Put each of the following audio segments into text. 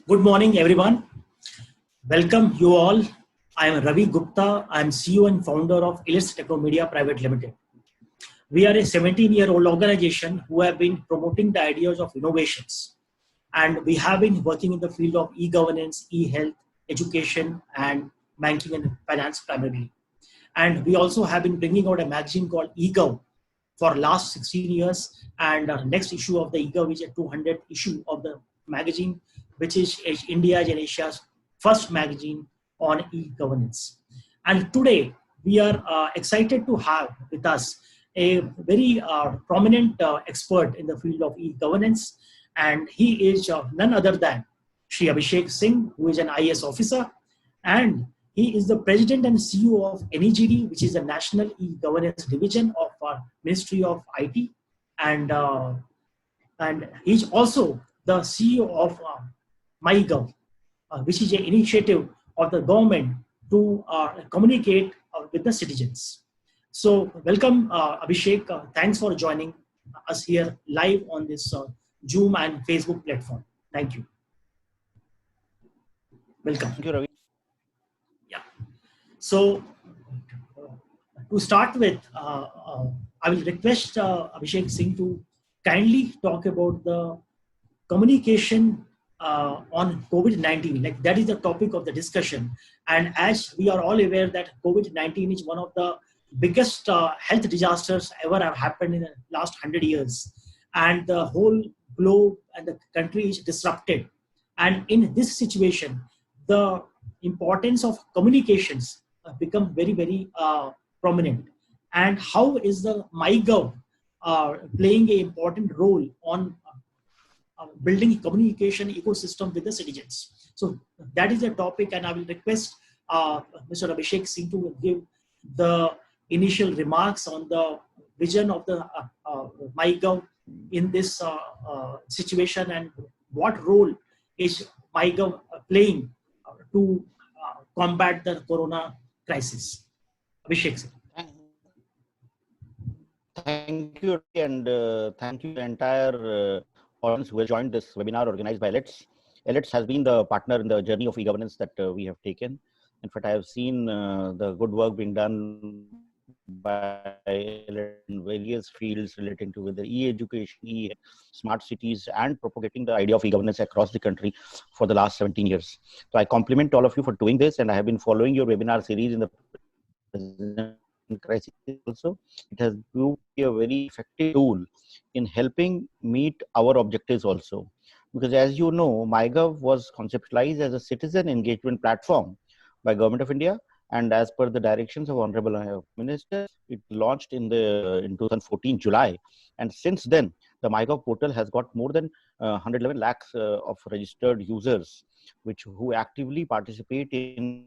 Good morning, everyone. Welcome you all. I am Ravi Gupta. I am CEO and founder of Illus Technomedia Private Limited. We are a 17-year-old organization who have been promoting the ideas of innovations. And we have been working in the field of e-governance, e-health, education, and banking and finance primarily. And we also have been bringing out a magazine called eGov for last 16 years. And our next issue of the eGov is a 200th issue of the magazine, which is India's and Asia's first magazine on e-governance. And today we are excited to have with us a very prominent expert in the field of e-governance. And he is none other than Shri Abhishek Singh, who is an IAS officer, and he is the president and CEO of NEGD, which is the National E-Governance Division of our Ministry of IT, and he's also the CEO of MyGov, which is an initiative of the government to communicate with the citizens. So, welcome, Abhishek. Thanks for joining us here live on this Zoom and Facebook platform. Thank you. Welcome. Thank you, Ravi. Yeah. So, to start with, I will request Abhishek Singh to kindly talk about the communication on COVID-19. Like that is the topic of the discussion. And as we are all aware that COVID-19 is one of the biggest health disasters ever have happened in the last 100 years. And the whole globe and the country is disrupted. And in this situation, the importance of communications become very, very prominent. And how is the MyGov playing an important role on building a communication ecosystem with the citizens? So that is the topic, and I will request Mr. Abhishek Singh to give the initial remarks on the vision of the MyGov in this situation, and what role is MyGov playing to combat the corona crisis. Abhishek Singh. Thank you, and thank you the entire audience who has joined this webinar organized by Ellets. Ellets has been the partner in the journey of e-governance that we have taken. In fact, I have seen the good work being done by in various fields relating to the e-education, smart cities, and propagating the idea of e-governance across the country for the last 17 years. So I compliment all of you for doing this, and I have been following your webinar series in the crisis also. It has proved to be a very effective tool in helping meet our objectives also. Because as you know, MyGov was conceptualized as a citizen engagement platform by Government of India, and as per the directions of Honorable Minister, it launched in 2014 July, and since then the MyGov portal has got more than 111 lakhs of registered users, who actively participate in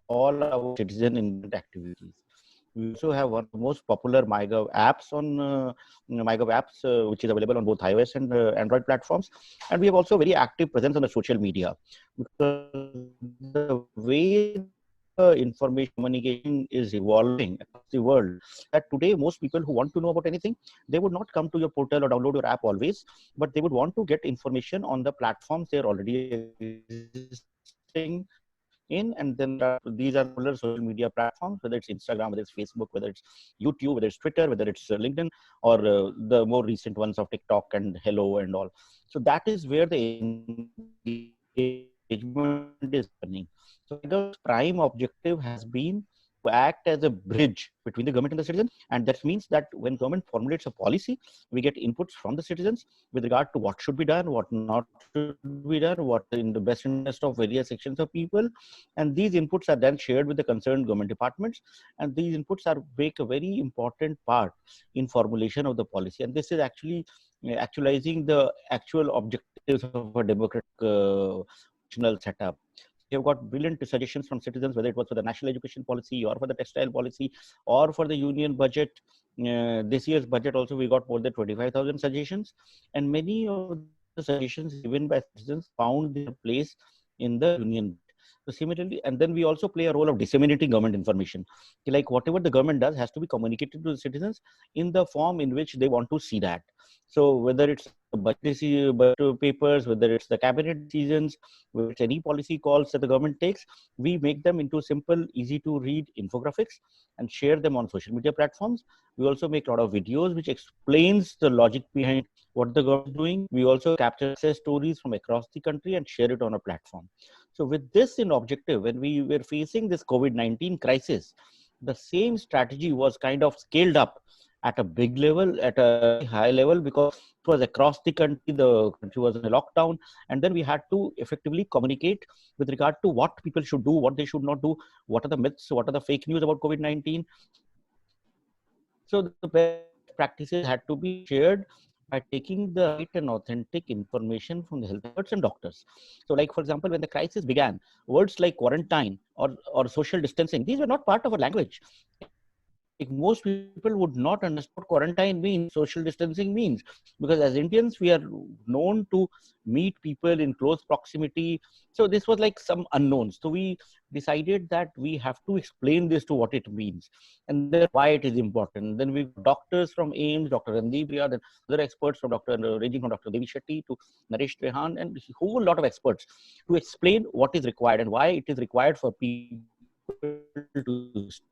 all our citizen engagement activities. We also have one of the most popular MyGov apps on MyGov apps, which is available on both iOS and Android platforms. And we have also very active presence on the social media, because the way information communication is evolving across the world, that today most people who want to know about anything, they would not come to your portal or download your app always, but they would want to get information on the platforms they're already existing in. And then these are popular social media platforms, whether it's Instagram, whether it's Facebook, whether it's YouTube, whether it's Twitter, whether it's LinkedIn, or the more recent ones of TikTok and Hello and all. So that is where the engagement is happening. So the prime objective has been to act as a bridge between the government and the citizen, and that means that when government formulates a policy, we get inputs from the citizens with regard to what should be done, what not should be done, what in the best interest of various sections of people, and these inputs are then shared with the concerned government departments, and these inputs make a very important part in formulation of the policy. And this is actually actualizing the actual objectives of a democratic setup. We have got brilliant suggestions from citizens, whether it was for the national education policy or for the textile policy or for the union budget. This year's budget also, we got more than 25,000 suggestions, and many of the suggestions given by citizens found their place in the union. So similarly, and then we also play a role of disseminating government information. Like whatever the government does has to be communicated to the citizens in the form in which they want to see that. So whether it's budget papers, whether it's the cabinet decisions, whether it's any policy calls that the government takes, we make them into simple, easy to read infographics and share them on social media platforms. We also make a lot of videos which explains the logic behind what the government is doing. We also capture success stories from across the country and share it on a platform. So with this in objective, when we were facing this COVID-19 crisis, the same strategy was kind of scaled up at a big level, at a high level, because it was across the country was in a lockdown, and then we had to effectively communicate with regard to what people should do, what they should not do, what are the myths, what are the fake news about COVID-19. So the best practices had to be shared by taking the right and authentic information from the health experts and doctors. So like, for example, when the crisis began, words like quarantine or social distancing, these were not part of our language. Like most people would not understand what quarantine means, social distancing means, because as Indians, we are known to meet people in close proximity. So this was like some unknowns. So we decided that we have to explain this to what it means and then why it is important. Then we doctors from AIIMS, Dr. Randeep Riyad, and other experts from ranging from Dr. Devi Shetty to Naresh Trehan, and a whole lot of experts to explain what is required and why it is required for people to stay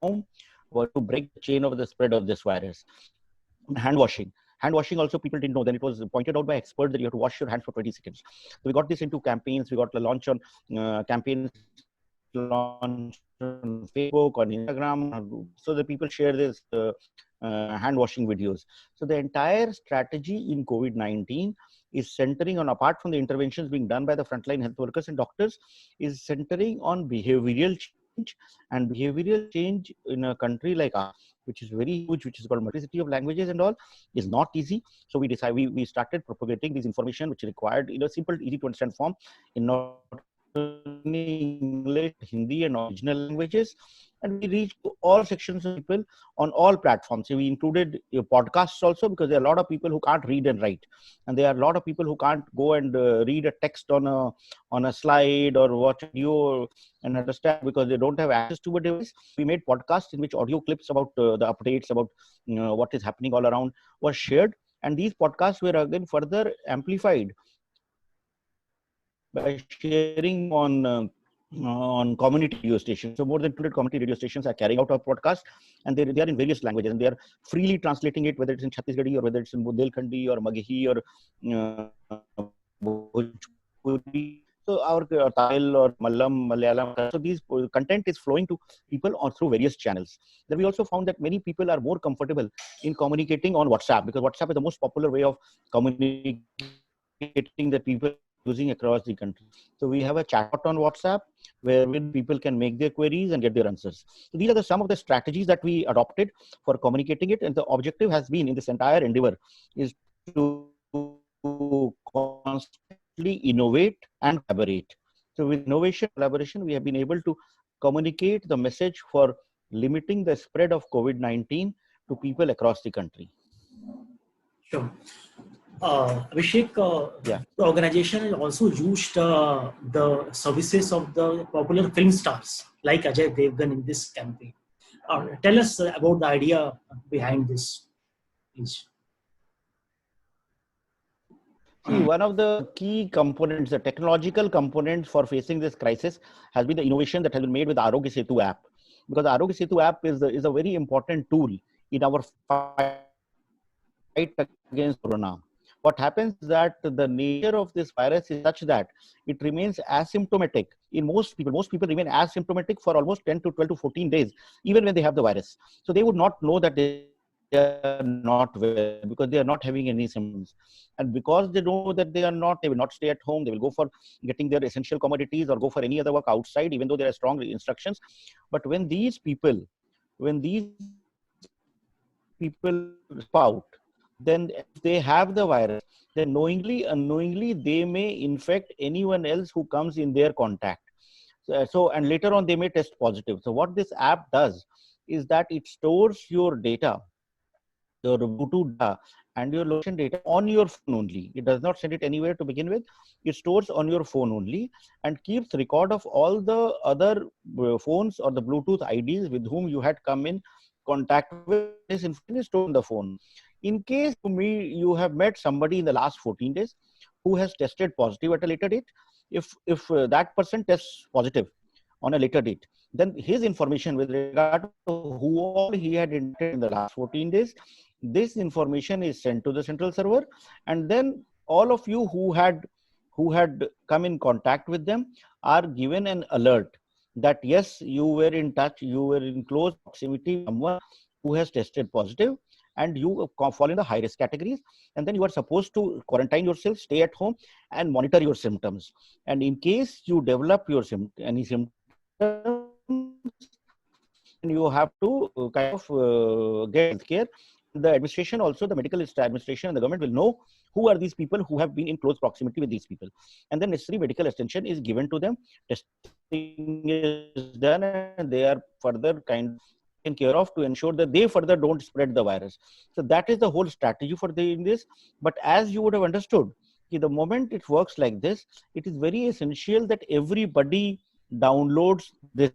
home or to break the chain of the spread of this virus. Hand washing. Hand washing also people didn't know. Then it was pointed out by experts that you have to wash your hands for 20 seconds. So we got this into campaigns. We got the launch on campaigns launch on Facebook, on Instagram, so that people share this hand washing videos. So the entire strategy in COVID-19 is centering on, apart from the interventions being done by the frontline health workers and doctors, is centering on behavioral change. And behavioral change in a country like ours, which is very huge, which is called multiplicity of languages and all, is not easy. So we decided we started propagating this information, which is required in a simple, easy to understand form in not only English, Hindi, and original languages. And we reached all sections of people on all platforms. So we included podcasts also, because there are a lot of people who can't read and write, and there are a lot of people who can't go and read a text on a slide or watch a video and understand, because they don't have access to a device. We made podcasts in which audio clips about the updates about what is happening all around was shared, and these podcasts were again further amplified by sharing on community radio stations. So more than 200 community radio stations are carrying out our podcast, and they are in various languages, and they are freely translating it, whether it's in Chhattisgarhi or whether it's in Bundelkhandi or Magahi or Bhojpuri. So our Tamil or Malayalam. So these content is flowing to people through various channels. Then we also found that many people are more comfortable in communicating on WhatsApp, because WhatsApp is the most popular way of communicating that people using across the country. So we have a chat on WhatsApp where people can make their queries and get their answers. So these are some of the strategies that we adopted for communicating it. And the objective has been in this entire endeavor is to constantly innovate and collaborate. So with innovation and collaboration, we have been able to communicate the message for limiting the spread of COVID-19 to people across the country. Sure. Abhishek, the organization has also used the services of the popular film stars like Ajay Devgan in this campaign. Tell us about the idea behind this, please. See, one of the key components, the technological components for facing this crisis has been the innovation that has been made with the Arogya Setu app. Because the Arogya Setu app is a very important tool in our fight against corona. What happens is that the nature of this virus is such that it remains asymptomatic in most people. Most people remain asymptomatic for almost 10 to 12 to 14 days, even when they have the virus. So they would not know that they are not well because they are not having any symptoms. And because they know that they will not stay at home. They will go for getting their essential commodities or go for any other work outside, even though there are strong instructions. But when these people out, then if they have the virus, then knowingly, unknowingly, they may infect anyone else who comes in their contact. So, and later on, they may test positive. So what this app does is that it stores your data, your Bluetooth data, and your location data on your phone only. It does not send it anywhere to begin with. It stores on your phone only and keeps record of all the other phones or the Bluetooth IDs with whom you had come in contact with. This information is stored on the phone. In case you have met somebody in the last 14 days who has tested positive at a later date, if that person tests positive on a later date, then his information with regard to who all he had interacted in the last 14 days, this information is sent to the central server, and then all of you who had come in contact with them are given an alert that yes, you were in touch, you were in close proximity with someone who has tested positive, and you fall in the high risk categories, and then you are supposed to quarantine yourself, stay at home, and monitor your symptoms. And in case you develop any symptoms, you have to kind of get healthcare. The administration, also the medical administration and the government will know who are these people who have been in close proximity with these people, and then necessary medical attention is given to them. Testing is done, and they are further kind of taken care of to ensure that they further don't spread the virus. So that is the whole strategy for doing this. But as you would have understood, the moment it works like this, it is very essential that everybody downloads this.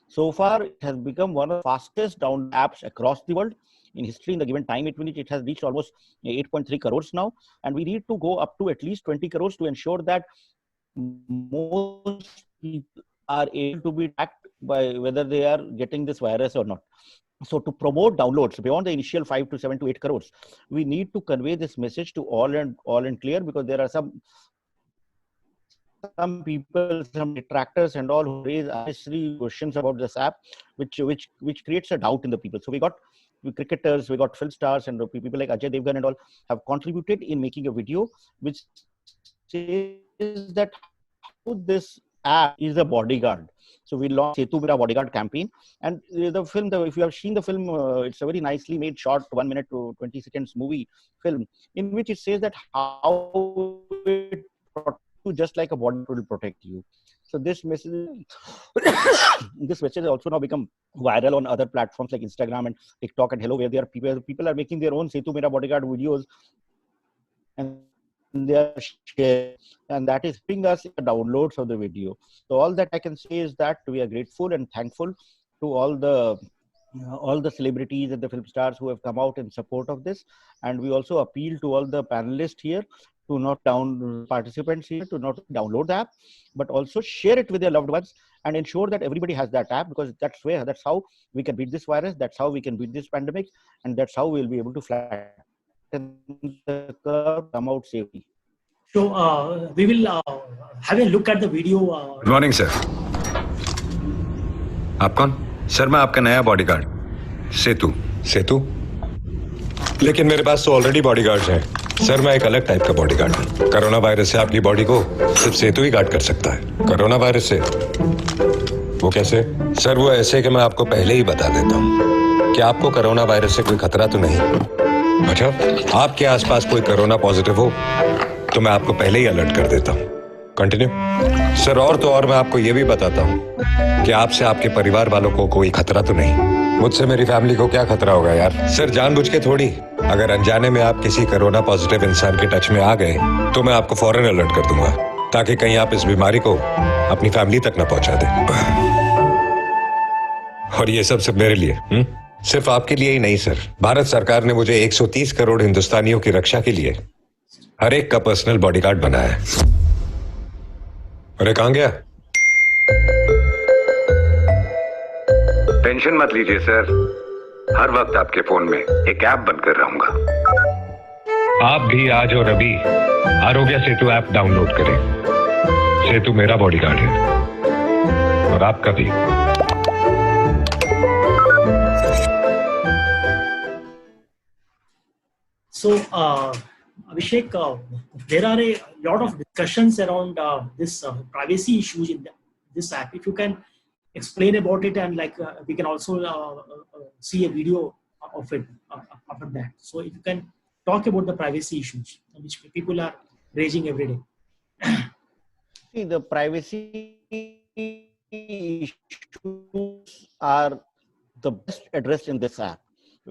So far, it has become one of the fastest download apps across the world. In history, in the given time, it has reached almost 8.3 crores now. And we need to go up to at least 20 crores to ensure that most people are able to be tracked by whether they are getting this virus or not. So to promote downloads beyond the initial 5 to 7 to 8 crores, we need to convey this message to all and clear, because there are some people, some detractors and all, who raise unnecessary questions about this app, which creates a doubt in the people. So we got cricketers, we got film stars, and people like Ajay Devgan and all have contributed in making a video which says that how this app is a bodyguard. So we launched Setu Mera Bodyguard campaign, and the film, if you have seen the film, it's a very nicely made short 1 minute to 20 seconds movie film, in which it says that how it just like a body will protect you. So this message, this message has also now become viral on other platforms like Instagram and TikTok and Hello, where there are people are making their own Setu Mera Bodyguard videos, and they are sharing, and that is bringing us the downloads of the video. So all that I can say is that we are grateful and thankful to all the celebrities and the film stars who have come out in support of this. And we also appeal to all the panelists here to not participants here to not download the app, but also share it with their loved ones and ensure that everybody has that app, because that's how we can beat this virus, that's how we can beat this pandemic, and that's how we'll be able to flatten the curve, come out safely. So we will have a look at the video. Good morning, sir. आप कौन? Sir मैं आपका नया bodyguard सेतु। सेतु? लेकिन मेरे पास तो already bodyguards हैं। Sir मैं एक अलग टाइप का बॉडीगार्ड हूँ। कोरोना वायरस से आपकी बॉडी को सिर्फ सेतु ही गार्ड कर सकता है। कोरोना वायरस से? वो कैसे? सर वो ऐसे कि मैं आपको पहले ही बता देता हूँ कि आपको कोरोना वायरस से कोई खतरा तो नहीं। अच्छा, आपके आसपास कोई कोरोना पॉजिटिव हो तो मैं आपको पहले ही अलर्ट कर देता हूँ। कंटिन्यू। सर और तो और मैं आपको ये भी बताता हूँ कि आपसे आपके परिवार वालों को कोई खतरा तो नहीं। मुझसे मेरी फैमिली को क्या खतरा होगा यार? सर जानबूझ के थोड़ी। अगर अनजाने में आप किसी कोरोना पॉजिटिव इंसान के टच में आ गए तो मैं आपको फौरन अलर्ट कर दूंगा, ताकि कहीं आप इस बीमारी को अपनी फैमिली तक न पहुंचा दें। और ये सब सिर्फ मेरे लिए, सिर्फ आपके लिए ही नहीं सर। भारत सरकार ने मुझे 130 करोड़ हिंदुस्तानियों की रक्षा के लिए हर एक का पर्सनल बॉडीगार्ड बनाया है। अरे कहां गया? टेंशन मत लीजिए सर, हर वक्त आपके फोन में एक ऐप बनकर रहूंगा। आप भी आज और अभी आरोग्य सेतु ऐप डाउनलोड करें। सेतु मेरा बॉडीगार्ड है और आपका भी। So Abhishek, there are a lot of discussions around this privacy issues in this app. If you can explain about it, and we can also see a video of it after that. So if you can talk about the privacy issues which people are raising every day. See, the privacy issues are the best addressed in this app.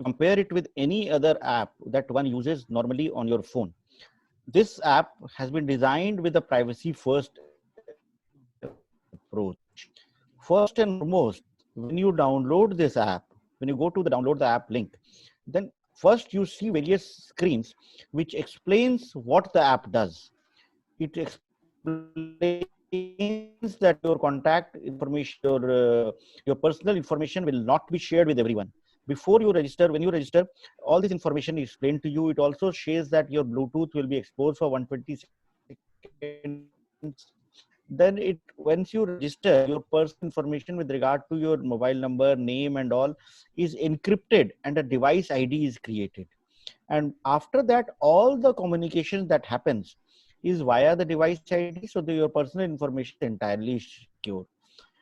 compare it with any other app that one uses normally on your phone. This app has been designed with a privacy first approach. First and foremost, when you download this app, when you go to the download the app link, then first you see various screens which explains what the app does. It explains that your contact information, your personal information will not be shared with everyone. Before you register, when you register, all this information is explained to you. It also shares that your Bluetooth will be exposed for 120 seconds. Then once you register, your personal information with regard to your mobile number, name and all is encrypted and a device ID is created. And after that, all the communication that happens is via the device ID, so that your personal information is entirely secure.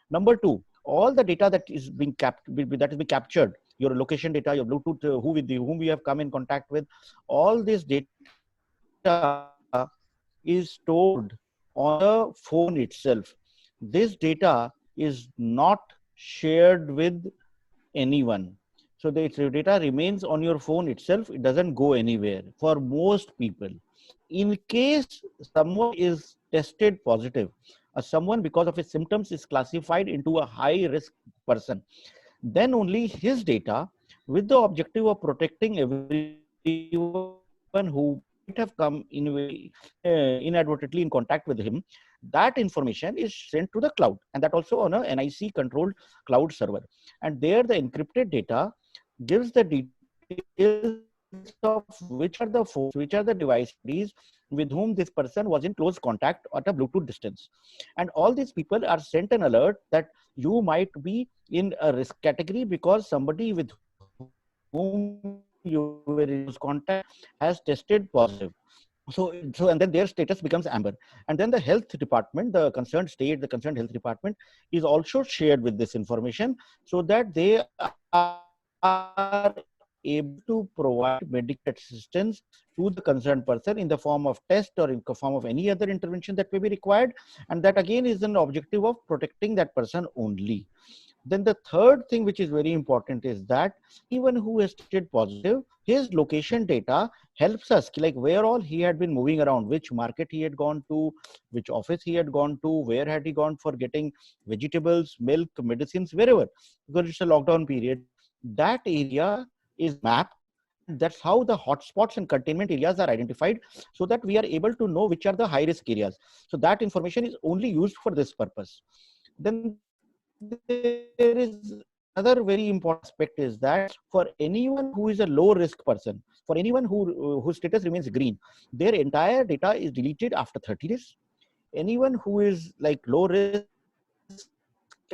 Number two, all the data that is being captured, your location data, your Bluetooth, whom we have come in contact with, all this data is stored on the phone itself. This data is not shared with anyone. So the data remains on your phone itself. It doesn't go anywhere for most people. In case someone is tested positive, or someone because of his symptoms is classified into a high risk person, then only his data, with the objective of protecting everyone who might have come inadvertently in contact with him, that information is sent to the cloud, and that also on a NIC controlled cloud server. And there the encrypted data gives the details of which are the phones, which are the devices with whom this person was in close contact at a Bluetooth distance. And all these people are sent an alert that you might be in a risk category because somebody with whom you were in close contact has tested positive. So and then their status becomes amber. And then the health department, the concerned state, the concerned health department is also shared with this information so that they are able to provide medical assistance to the concerned person in the form of test or in the form of any other intervention that may be required. And that again is an objective of protecting that person only. Then the third thing which is very important is that even who has tested positive, his location data helps us, like where all he had been moving around, which market he had gone to, which office he had gone to, where had he gone for getting vegetables, milk, medicines, wherever, because it's a lockdown period. That area is mapped. That's how the hotspots and containment areas are identified, so that we are able to know which are the high risk areas. So that information is only used for this purpose. Then there is another very important aspect is that for anyone who is a low risk person, for anyone whose status remains green, their entire data is deleted after 30 days. Anyone who is like low risk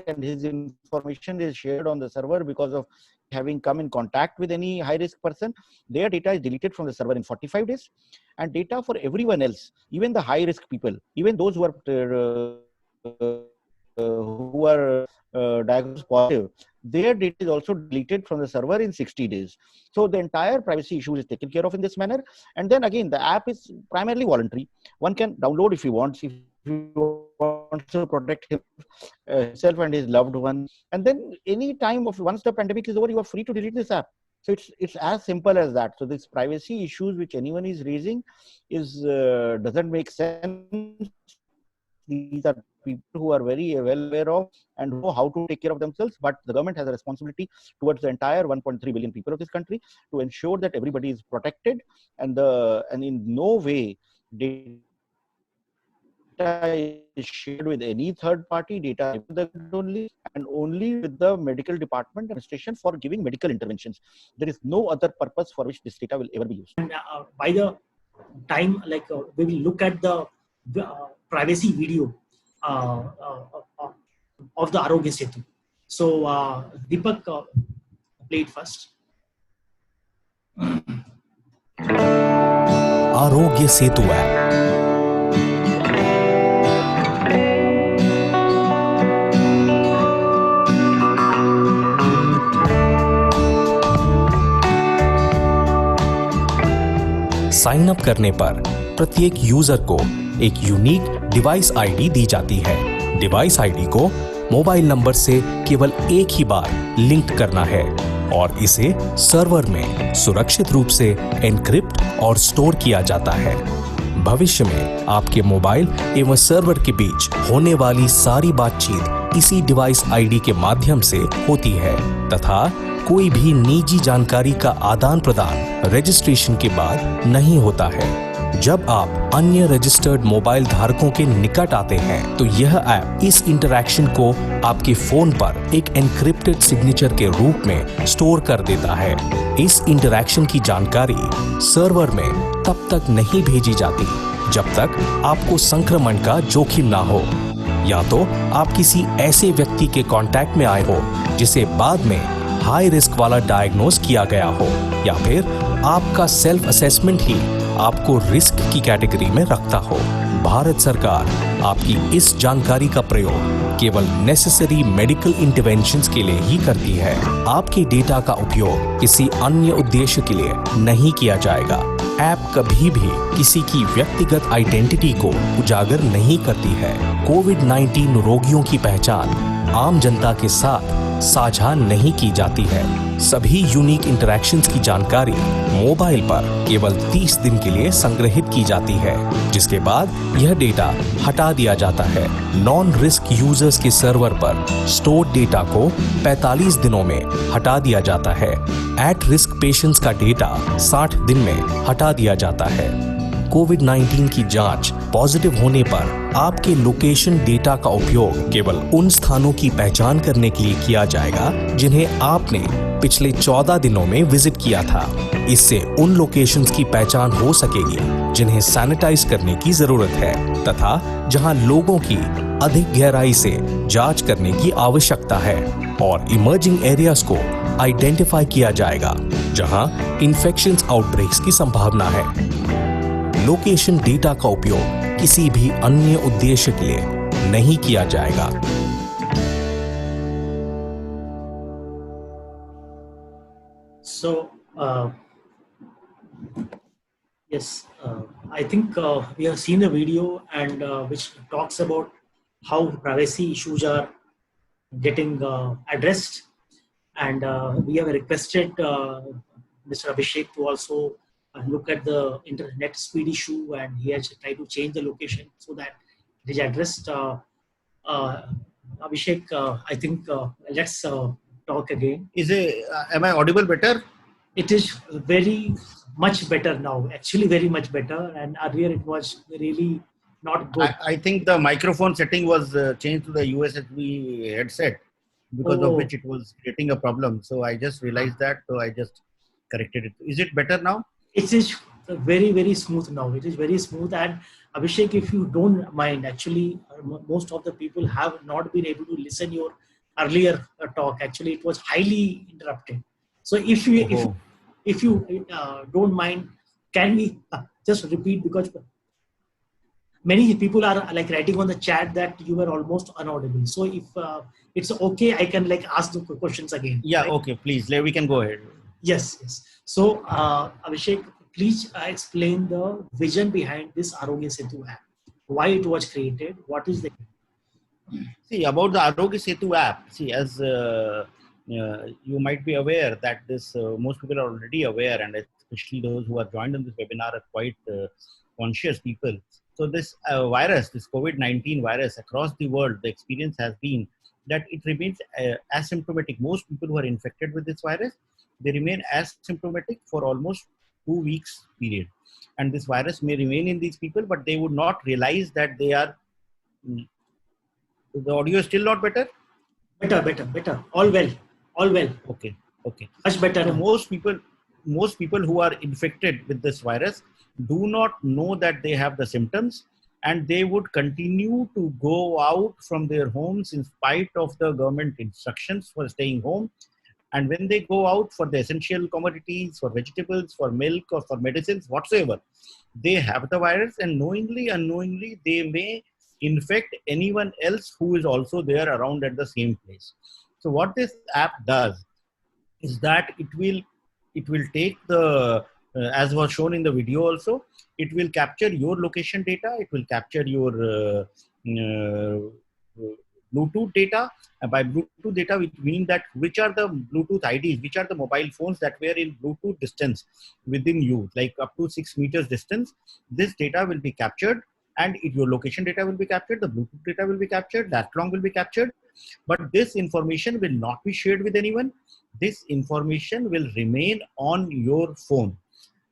and his information is shared on the server because of having come in contact with any high risk person, their data is deleted from the server in 45 days. And data for everyone else, even the high risk people, even those who are diagnosed positive, their data is also deleted from the server in 60 days. So the entire privacy issue is taken care of in this manner. And then again, the app is primarily voluntary. One can download if he wants, if he wants to protect himself and his loved one. And then any time of once the pandemic is over, you are free to delete this app. So it's as simple as that. So this privacy issues which anyone is raising is doesn't make sense. These are people who are very well aware of and know how to take care of themselves, but the government has a responsibility towards the entire 1.3 billion people of this country to ensure that everybody is protected, and in no way data is shared with any third party. Data only and only with the medical department administration for giving medical interventions. There is no other purpose for which this data will ever be used. And by the time we will look at the privacy video of the Arogya Setu. So Deepak, play it first. Arogya Setu app. Sign up करने पर प्रत्येक user को एक unique device ID दी जाती है। Device ID को mobile number से केवल एक ही बार लिंक करना है। और इसे सर्वर में सुरक्षित रूप से एन्क्रिप्ट और स्टोर किया जाता है। भविष्य में आपके मोबाइल एवं सर्वर के बीच होने वाली सारी बातचीत इसी डिवाइस आईडी के माध्यम से होती है तथा कोई भी निजी जानकारी का आदान प्रदान रजिस्ट्रेशन के बाद नहीं होता है। जब आप अन्य रजिस्टर्ड मोबाइल धारकों के निकट आते हैं तो यह ऐप इस इंटरैक्शन को आपके फोन पर एक एन्क्रिप्टेड सिग्नेचर के रूप में स्टोर कर देता है। इस इंटरैक्शन की जानकारी सर्वर में तब तक नहीं भेजी जाती जब तक आपको संक्रमण का जोखिम ना हो, या तो आप किसी ऐसे व्यक्ति के कांटेक्ट में आए हो जिसे बाद में हाई रिस्क वाला डायग्नोज किया गया हो, या फिर आपका सेल्फ असेसमेंट ही आपको रिस्क की कैटेगरी में रखता हो। भारत सरकार आपकी इस जानकारी का प्रयोग केवल नेसेसरी मेडिकल इंटरवेंशंस के लिए ही करती है। आपके डेटा का उपयोग किसी अन्य उद्देश्य के लिए नहीं किया जाएगा। ऐप कभी भी किसी की व्यक्तिगत आइडेंटिटी को उजागर नहीं करती है। कोविड-19 रोगियों की पहचान आम जनता के साथ साझा नहीं की जाती है। सभी यूनिक इंटरैक्शंस की जानकारी मोबाइल पर केवल 30 दिन के लिए संग्रहित की जाती है, जिसके बाद यह डेटा हटा दिया जाता है। नॉन रिस्क यूजर्स के सर्वर पर स्टोर्ड डेटा को 45 दिनों में हटा दिया जाता है। एट रिस्क पेशेंट्स का डेटा 60 दिन में हटा दिया जाता है। कोविड-19 की जांच पॉजिटिव होने पर आपके लोकेशन डेटा का उपयोग केवल उन स्थानों की पहचान करने के लिए किया जाएगा जिन्हें आपने पिछले 14 दिनों में विजिट किया था। इससे उन लोकेशंस की पहचान हो सकेगी जिन्हें सैनिटाइज करने की जरूरत है तथा जहां लोगों की अधिक गहराई से जांच करने की आवश्यकता है, और इमर्जिंग एरियाज को आइडेंटिफाई किया जाएगा जहां इन्फेक्शन आउटब्रेक्स की संभावना है। लोकेशन डेटा का उपयोग किसी भी अन्य उद्देश्य के लिए नहीं किया जाएगा। So, yes, I think we have seen a video and which talks about how privacy issues are getting addressed, and we have requested Mr. Abhishek to also look at the internet speed issue, and he has tried to change the location so that it is addressed. Abhishek, I think let's talk again. Am I audible better? It is very much better now, actually very much better, and earlier it was really not good. I think the microphone setting was changed to the USB headset, because of which it was creating a problem. So I just realized that, so I just corrected it. Is it better now? It is very, very smooth now. It is very smooth. And Abhishek, if you don't mind, actually, most of the people have not been able to listen your earlier talk. Actually, it was highly interrupted. So if you don't mind, can we just repeat, because many people are like writing on the chat that you were almost inaudible. So if it's okay, I can like ask the questions again. Yeah, right? okay, please, we can go ahead. Yes, yes. So, Abhishek, please explain the vision behind this Arogya Setu app. Why it was created? What is the... See, about the Arogya Setu app, see, as you might be aware that this, most people are already aware, and especially those who are joined in this webinar are quite conscious people. So this virus, this COVID-19 virus across the world, the experience has been that it remains asymptomatic. Most people who are infected with this virus, they remain asymptomatic for almost 2 weeks period. And this virus may remain in these people, but they would not realize that they are... The audio is still not better? Better. All well. Okay. Much better. So most people who are infected with this virus do not know that they have the symptoms, and they would continue to go out from their homes in spite of the government instructions for staying home. And when they go out for the essential commodities, for vegetables, for milk, or for medicines, whatsoever, they have the virus, and knowingly, unknowingly, they may infect anyone else who is also there around at the same place. So what this app does is that it will take the, as was shown in the video also, it will capture your location data, it will capture your Bluetooth data. And by Bluetooth data, we mean that which are the Bluetooth IDs, which are the mobile phones that were in Bluetooth distance within you, like up to 6 meters distance. This data will be captured, and your location data will be captured, the Bluetooth data will be captured, that long will be captured. But this information will not be shared with anyone. This information will remain on your phone.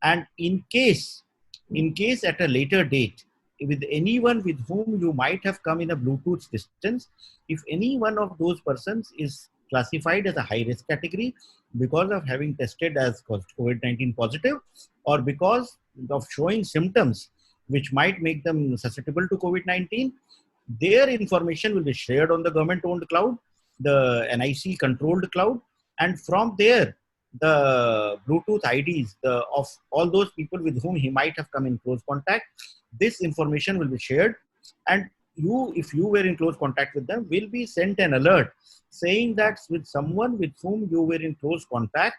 And in case at a later date, with anyone with whom you might have come in a Bluetooth distance, if any one of those persons is classified as a high risk category because of having tested as COVID-19 positive, or because of showing symptoms which might make them susceptible to COVID-19, their information will be shared on the government-owned cloud, the NIC controlled cloud, and from there, the Bluetooth IDs of all those people with whom he might have come in close contact, this information will be shared, and you, if you were in close contact with them, will be sent an alert saying that with someone with whom you were in close contact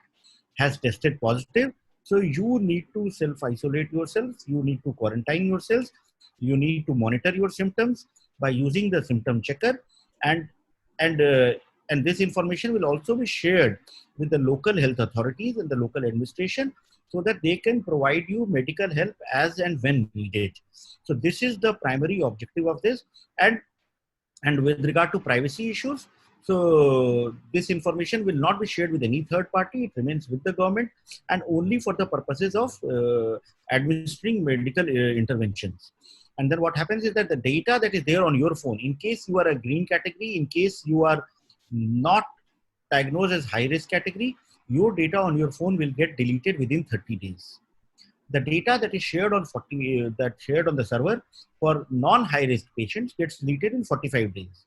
has tested positive. So you need to self-isolate yourselves, you need to quarantine yourselves, you need to monitor your symptoms by using the symptom checker, and this information will also be shared with the local health authorities and the local administration so that they can provide you medical help as and when needed. So this is the primary objective of this. And with regard to privacy issues, so this information will not be shared with any third party. It remains with the government and only for the purposes of administering medical interventions. And then what happens is that the data that is there on your phone, in case you are a green category, in case you are not diagnosed as high risk category, your data on your phone will get deleted within 30 days. The data that is shared on shared on the server for non-high risk patients gets deleted in 45 days.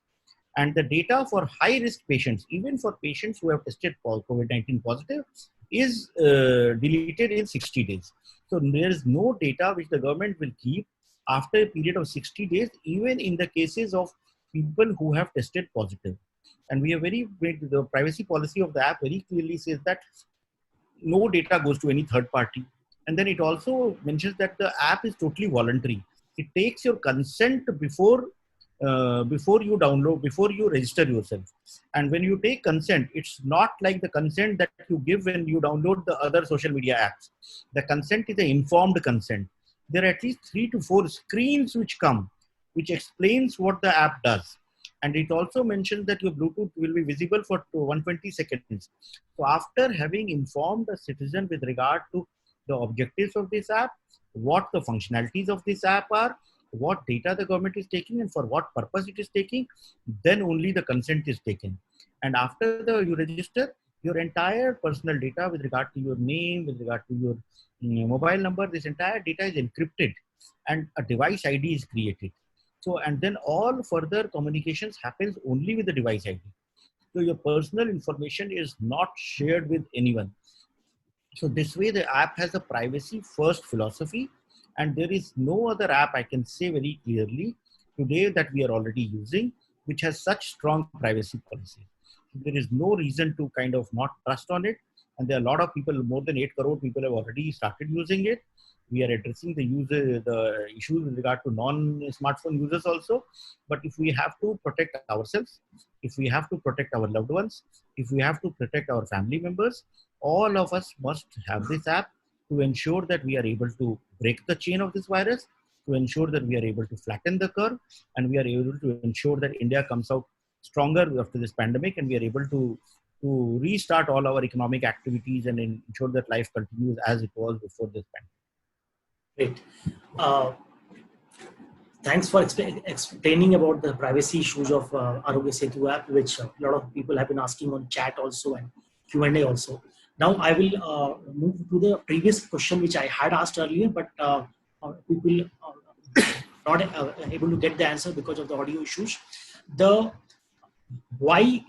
And the data for high risk patients, even for patients who have tested COVID-19 positive, is deleted in 60 days. So there is no data which the government will keep after a period of 60 days, even in the cases of people who have tested positive. And we are the privacy policy of the app very clearly says that no data goes to any third party. And then it also mentions that the app is totally voluntary. It takes your consent before you download, before you register yourself. And when you take consent, it's not like the consent that you give when you download the other social media apps. The consent is an informed consent. There are at least 3 to 4 screens which come, which explains what the app does. And it also mentions that your Bluetooth will be visible for 120 seconds. So after having informed a citizen with regard to the objectives of this app, what the functionalities of this app are, what data the government is taking and for what purpose it is taking, then only the consent is taken. And after you register, your entire personal data with regard to your name, with regard to your mobile number, this entire data is encrypted and a device ID is created. So, and then all further communications happens only with the device ID. So your personal information is not shared with anyone. So this way the app has a privacy first philosophy, and there is no other app I can say very clearly today that we are already using which has such strong privacy policy. There is no reason to kind of not trust on it. And there are a lot of people, more than 8 crore people have already started using it. We are addressing the issues with regard to non-smartphone users also. But if we have to protect ourselves, if we have to protect our loved ones, if we have to protect our family members, all of us must have this app to ensure that we are able to break the chain of this virus, to ensure that we are able to flatten the curve, and we are able to ensure that India comes out stronger after this pandemic, and we are able to restart all our economic activities and ensure that life continues as it was before this pandemic. Great. Thanks for explaining about the privacy issues of Arogya Setu app, which a lot of people have been asking on chat also and Q&A also. Now I will move to the previous question which I had asked earlier, but people not able to get the answer because of the audio issues. Why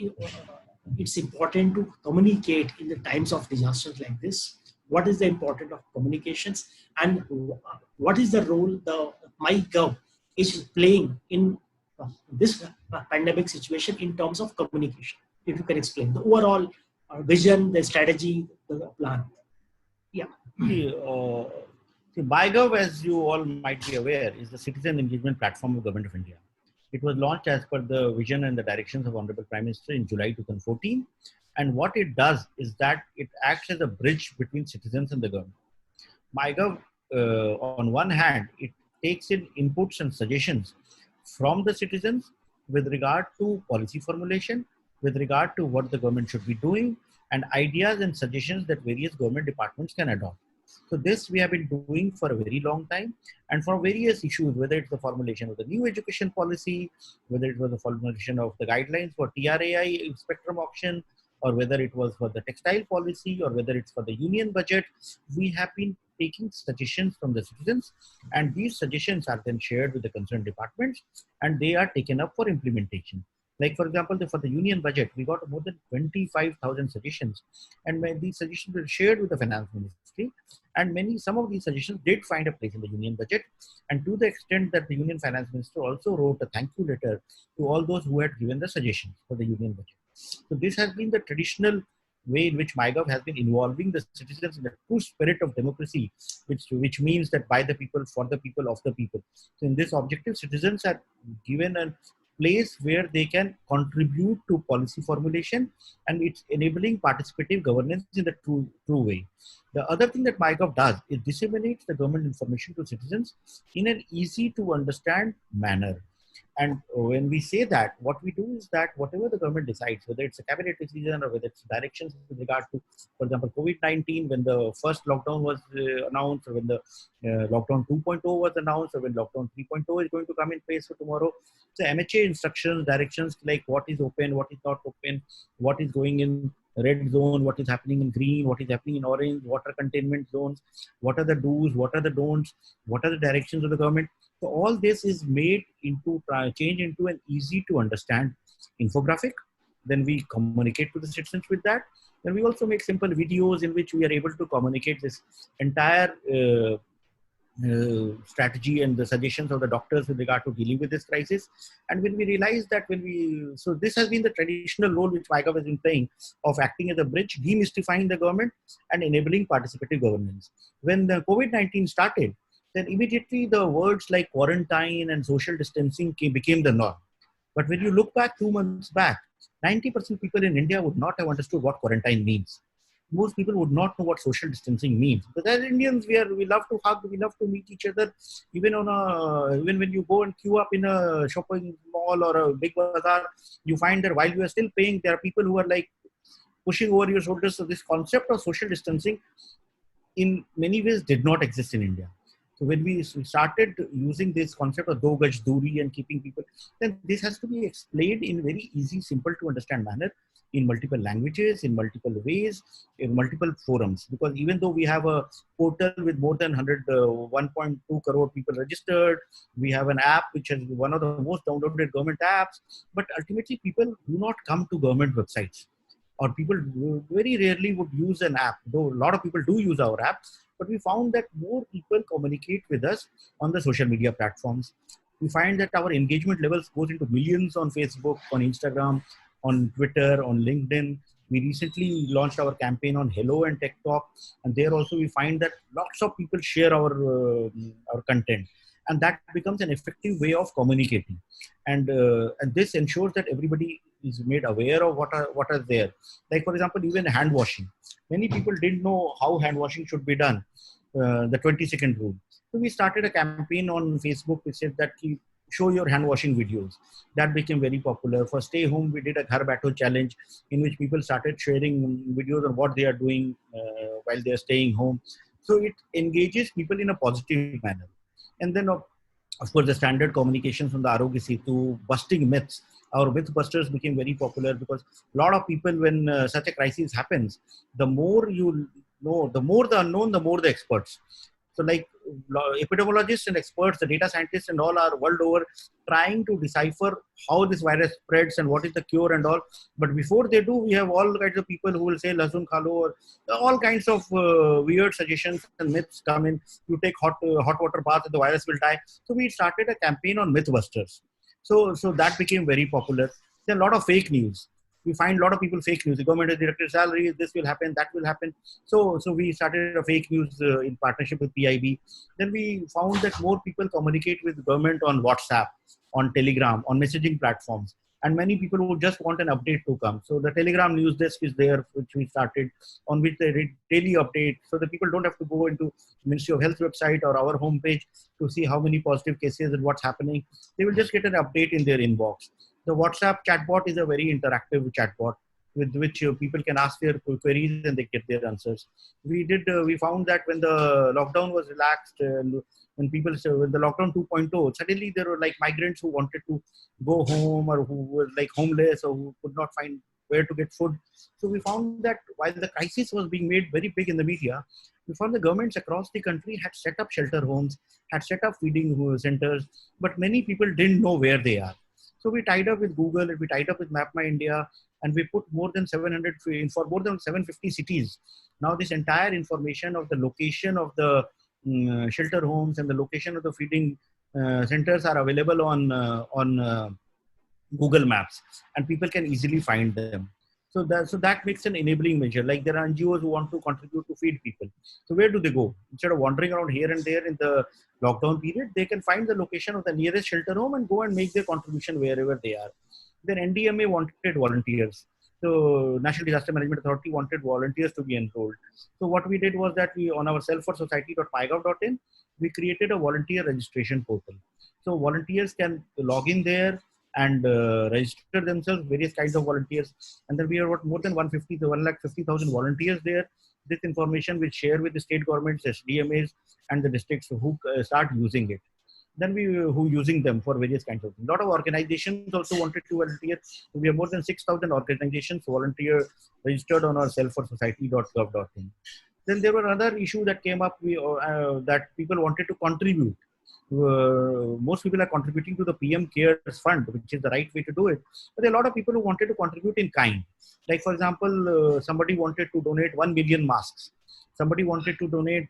it's important to communicate in the times of disasters like this? What is the importance of communications, and what is the role the MyGov is playing in this pandemic situation in terms of communication? If you can explain the overall vision, the strategy, the plan. Yeah. MyGov, as you all might be aware, is the citizen engagement platform of Government of India. It was launched as per the vision and the directions of Honorable Prime Minister in July 2014. And what it does is that it acts as a bridge between citizens and the government. MyGov, on one hand, it takes in inputs and suggestions from the citizens with regard to policy formulation, with regard to what the government should be doing, and ideas and suggestions that various government departments can adopt. So this we have been doing for a very long time, and for various issues, whether it's the formulation of the new education policy, whether it was the formulation of the guidelines for TRAI spectrum auction, or whether it was for the textile policy, or whether it's for the union budget, we have been taking suggestions from the citizens, and these suggestions are then shared with the concerned departments, and they are taken up for implementation. Like, for example, for the union budget, we got more than 25,000 suggestions, and these suggestions were shared with the finance ministry, and some of these suggestions did find a place in the union budget, and to the extent that the union finance minister also wrote a thank you letter to all those who had given the suggestions for the union budget. So this has been the traditional way in which MyGov has been involving the citizens in the true spirit of democracy, which means that by the people, for the people, of the people. So in this objective, citizens are given a place where they can contribute to policy formulation, and it's enabling participative governance in the true way. The other thing that MyGov does is disseminates the government information to citizens in an easy to understand manner. And when we say that, what we do is that whatever the government decides, whether it's a cabinet decision or whether it's directions with regard to, for example, COVID-19, when the first lockdown was announced, or when the lockdown 2.0 was announced, or when lockdown 3.0 is going to come in place for tomorrow. So MHA instructions, directions like what is open, what is not open, what is going in red zone, what is happening in green, what is happening in orange, what are containment zones, what are the do's, what are the don'ts, what are the directions of the government. So all this is made into, change into an easy to understand infographic. Then we communicate to the citizens with that. Then we also make simple videos in which we are able to communicate this entire strategy and the suggestions of the doctors with regard to dealing with this crisis. And when we realize that so this has been the traditional role which MyGov has been playing of acting as a bridge, demystifying the government and enabling participative governance. When the COVID-19 started, then immediately the words like quarantine and social distancing became the norm. But when you look back 2 months back, 90% people in India would not have understood what quarantine means. Most people would not know what social distancing means. But as Indians, we love to hug, we love to meet each other. Even when you go and queue up in a shopping mall or a big bazaar, you find that while you are still paying, there are people who are like pushing over your shoulders. So this concept of social distancing in many ways did not exist in India. So when we started using this concept of do gaj duri and keeping people, then this has to be explained in very easy, simple to understand manner, in multiple languages, in multiple ways, in multiple forums. Because even though we have a portal with more than 1.2 crore people registered, we have an app which is one of the most downloaded government apps, but ultimately people do not come to government websites, or people very rarely would use an app, though a lot of people do use our app. But we found that more people communicate with us on the social media platforms. We find that our engagement levels goes into millions on Facebook, on Instagram, on Twitter, on LinkedIn. We recently launched our campaign on Hello and Tech Talk, and there also we find that lots of people share our content, and that becomes an effective way of communicating. And this ensures that everybody is made aware of what are there. Like, for example, even hand washing. Many people didn't know how hand washing should be done, the 20-second rule. So we started a campaign on Facebook which said that show your hand washing videos. That became very popular. For stay home, we did a Ghar Baitho challenge in which people started sharing videos on what they are doing while they are staying home. So it engages people in a positive manner. And then of course, the standard communications from the Arogya Setu, busting myths. Our Mythbusters became very popular because a lot of people, when such a crisis happens, the more you know, the more the unknown, the more the experts. So like epidemiologists and experts, the data scientists and all are world over trying to decipher how this virus spreads and what is the cure and all. But before they do, we have all kinds of people who will say lasun khalo, or all kinds of weird suggestions and myths come in. You take hot water bath and the virus will die. So we started a campaign on Mythbusters. So that became very popular. There are a lot of fake news. We find a lot of people fake news. The government has deducted salaries, this will happen, that will happen. So we started a fake news in partnership with PIB. Then we found that more people communicate with the government on WhatsApp. on Telegram, on messaging platforms. And many people would just want an update to come. So the Telegram news desk is there, which we started, on which they read daily updates. So the people don't have to go into Ministry of Health website or our homepage to see how many positive cases and what's happening. They will just get an update in their inbox. The WhatsApp chatbot is a very interactive chatbot with which people can ask their queries and they get their answers. We found that when the lockdown was relaxed, when the lockdown 2.0, suddenly there were like migrants who wanted to go home, or who were like homeless, or who could not find where to get food. So we found that while the crisis was being made very big in the media, we found the governments across the country had set up shelter homes, had set up feeding centers, but many people didn't know where they are. So we tied up with Google, and we tied up with Map My India, and we put more than 700 for more than 750 cities. Now this entire information of the location of the shelter homes and the location of the feeding centers are available on Google Maps, and people can easily find them. So that makes an enabling measure. Like there are NGOs who want to contribute to feed people. So where do they go? Instead of wandering around here and there in the lockdown period, they can find the location of the nearest shelter home and go and make their contribution wherever they are. Then NDMA wanted volunteers. So National Disaster Management Authority wanted volunteers to be enrolled. So what we did was that we, on our selfforsociety.mygov.in, we created a volunteer registration portal. So volunteers can log in there and register themselves, various kinds of volunteers. And then we have got more than 150 to 150,000 volunteers there. This information we share with the state governments, SDMAs, and the districts who start using it. Then who using them for various kinds of things. A lot of organizations also wanted to volunteer. So we have more than 6,000 organizations volunteer registered on our selfforsociety.gov.in. Then there were other issues that came up that people wanted to contribute. Most people are contributing to the PM CARES fund, which is the right way to do it. But there are a lot of people who wanted to contribute in kind. Like for example, somebody wanted to donate 1 million masks. Somebody wanted to donate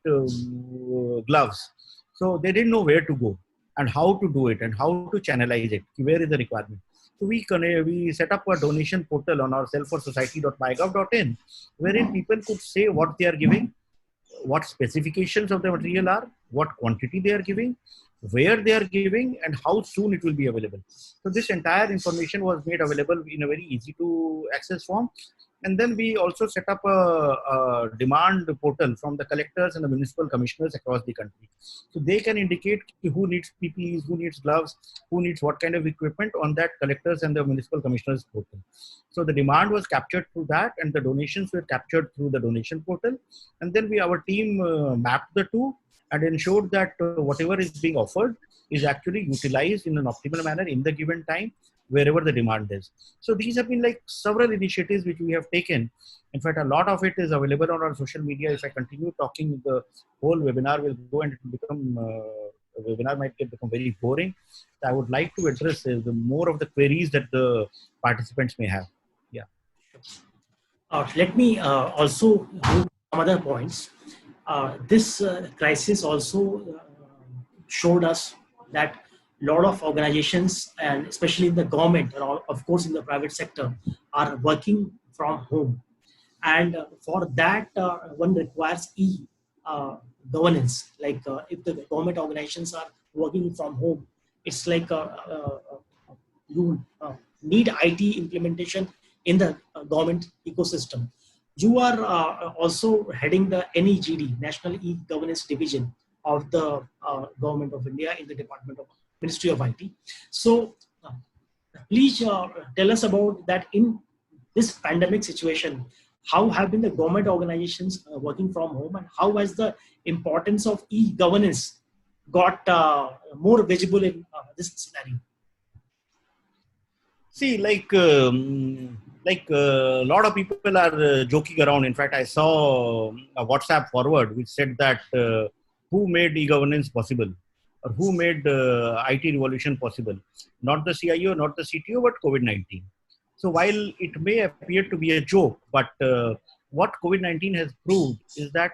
gloves. So they didn't know where to go and how to do it and how to channelize it. Where is the requirement? So we set up a donation portal on our selfforsociety.mygov.in, wherein people could say what they are giving, what specifications of the material are, what quantity they are giving, where they are giving, and how soon it will be available. So this entire information was made available in a very easy to access form. And then we also set up a demand portal from the collectors and the municipal commissioners across the country. So they can indicate who needs PPEs, who needs gloves, who needs what kind of equipment on that collectors and the municipal commissioners portal. So the demand was captured through that, and the donations were captured through the donation portal. And then our team mapped the two and ensured that whatever is being offered is actually utilized in an optimal manner in the given time, wherever the demand is. So these have been like several initiatives which we have taken. In fact, a lot of it is available on our social media. If I continue talking, the whole webinar will go and it will become, webinar might become very boring. So I would like to address the more of the queries that the participants may have. Yeah. Let me also move some other points. This crisis also showed us that a lot of organizations, and especially in the government, and of course in the private sector, are working from home. And for that, one requires governance. Like if the government organizations are working from home, it's like you need IT implementation in the government ecosystem. You are also heading the NEGD, National E-Governance Division of the Government of India in the Department of Ministry of IT. So please tell us about that in this pandemic situation. How have been the government organizations working from home, and how has the importance of e-governance got more visible in this scenario? See, like a lot of people are joking around. In fact, I saw a WhatsApp forward which said that who made e-governance possible, or who made IT revolution possible? Not the CIO, not the CTO, but COVID-19. So while it may appear to be a joke, but what COVID-19 has proved is that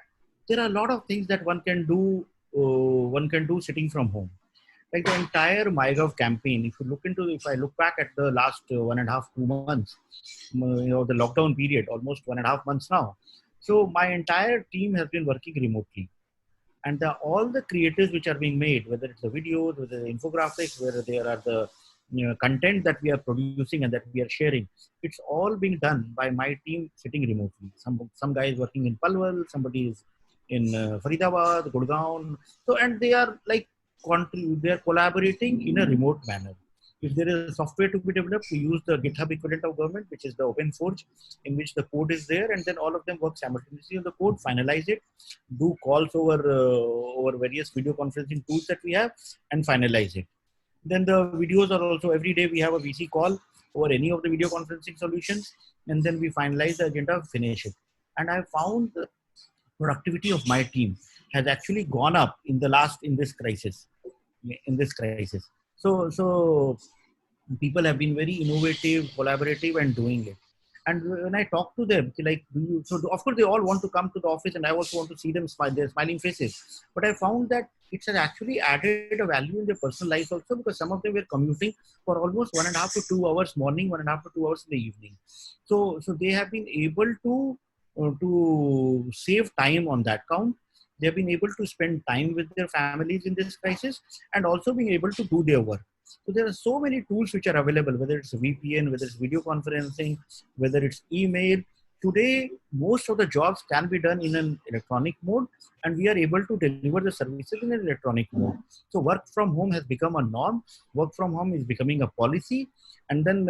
there are a lot of things that one can do sitting from home. Like the entire MyGov campaign, if I look back at the last 1.5, 2 months, the lockdown period, almost 1.5 months now. So my entire team has been working remotely. and all the creatives which are being made, whether it's the videos, whether the infographics, whether there are the content that we are producing and that we are sharing, it's all being done by my team sitting remotely. Some guys working in Palwal, somebody is in Faridabad, Gurgaon. So, and they are like they are collaborating in a remote manner. If there is a software to be developed, we use the GitHub equivalent of government, which is the OpenForge, in which the code is there, and then all of them work simultaneously on the code, finalize it, do calls over various video conferencing tools that we have, and finalize it. Then the videos are also, every day we have a VC call over any of the video conferencing solutions, and then we finalize the agenda, finish it. And I found the productivity of my team has actually gone up in this crisis. So people have been very innovative, collaborative, and doing it. And when I talk to them, like, of course they all want to come to the office, and I also want to see them smile, their smiling faces. But I found that it has actually added a value in their personal lives also, because some of them were commuting for almost 1.5 to 2 hours morning, 1.5 to 2 hours in the evening. So they have been able to save time on that count. They have been able to spend time with their families in this crisis, and also being able to do their work. So there are so many tools which are available, whether it's VPN, whether it's video conferencing, whether it's email. Today, most of the jobs can be done in an electronic mode, and we are able to deliver the services in an electronic mode. So work from home has become a norm. Work from home is becoming a policy. And then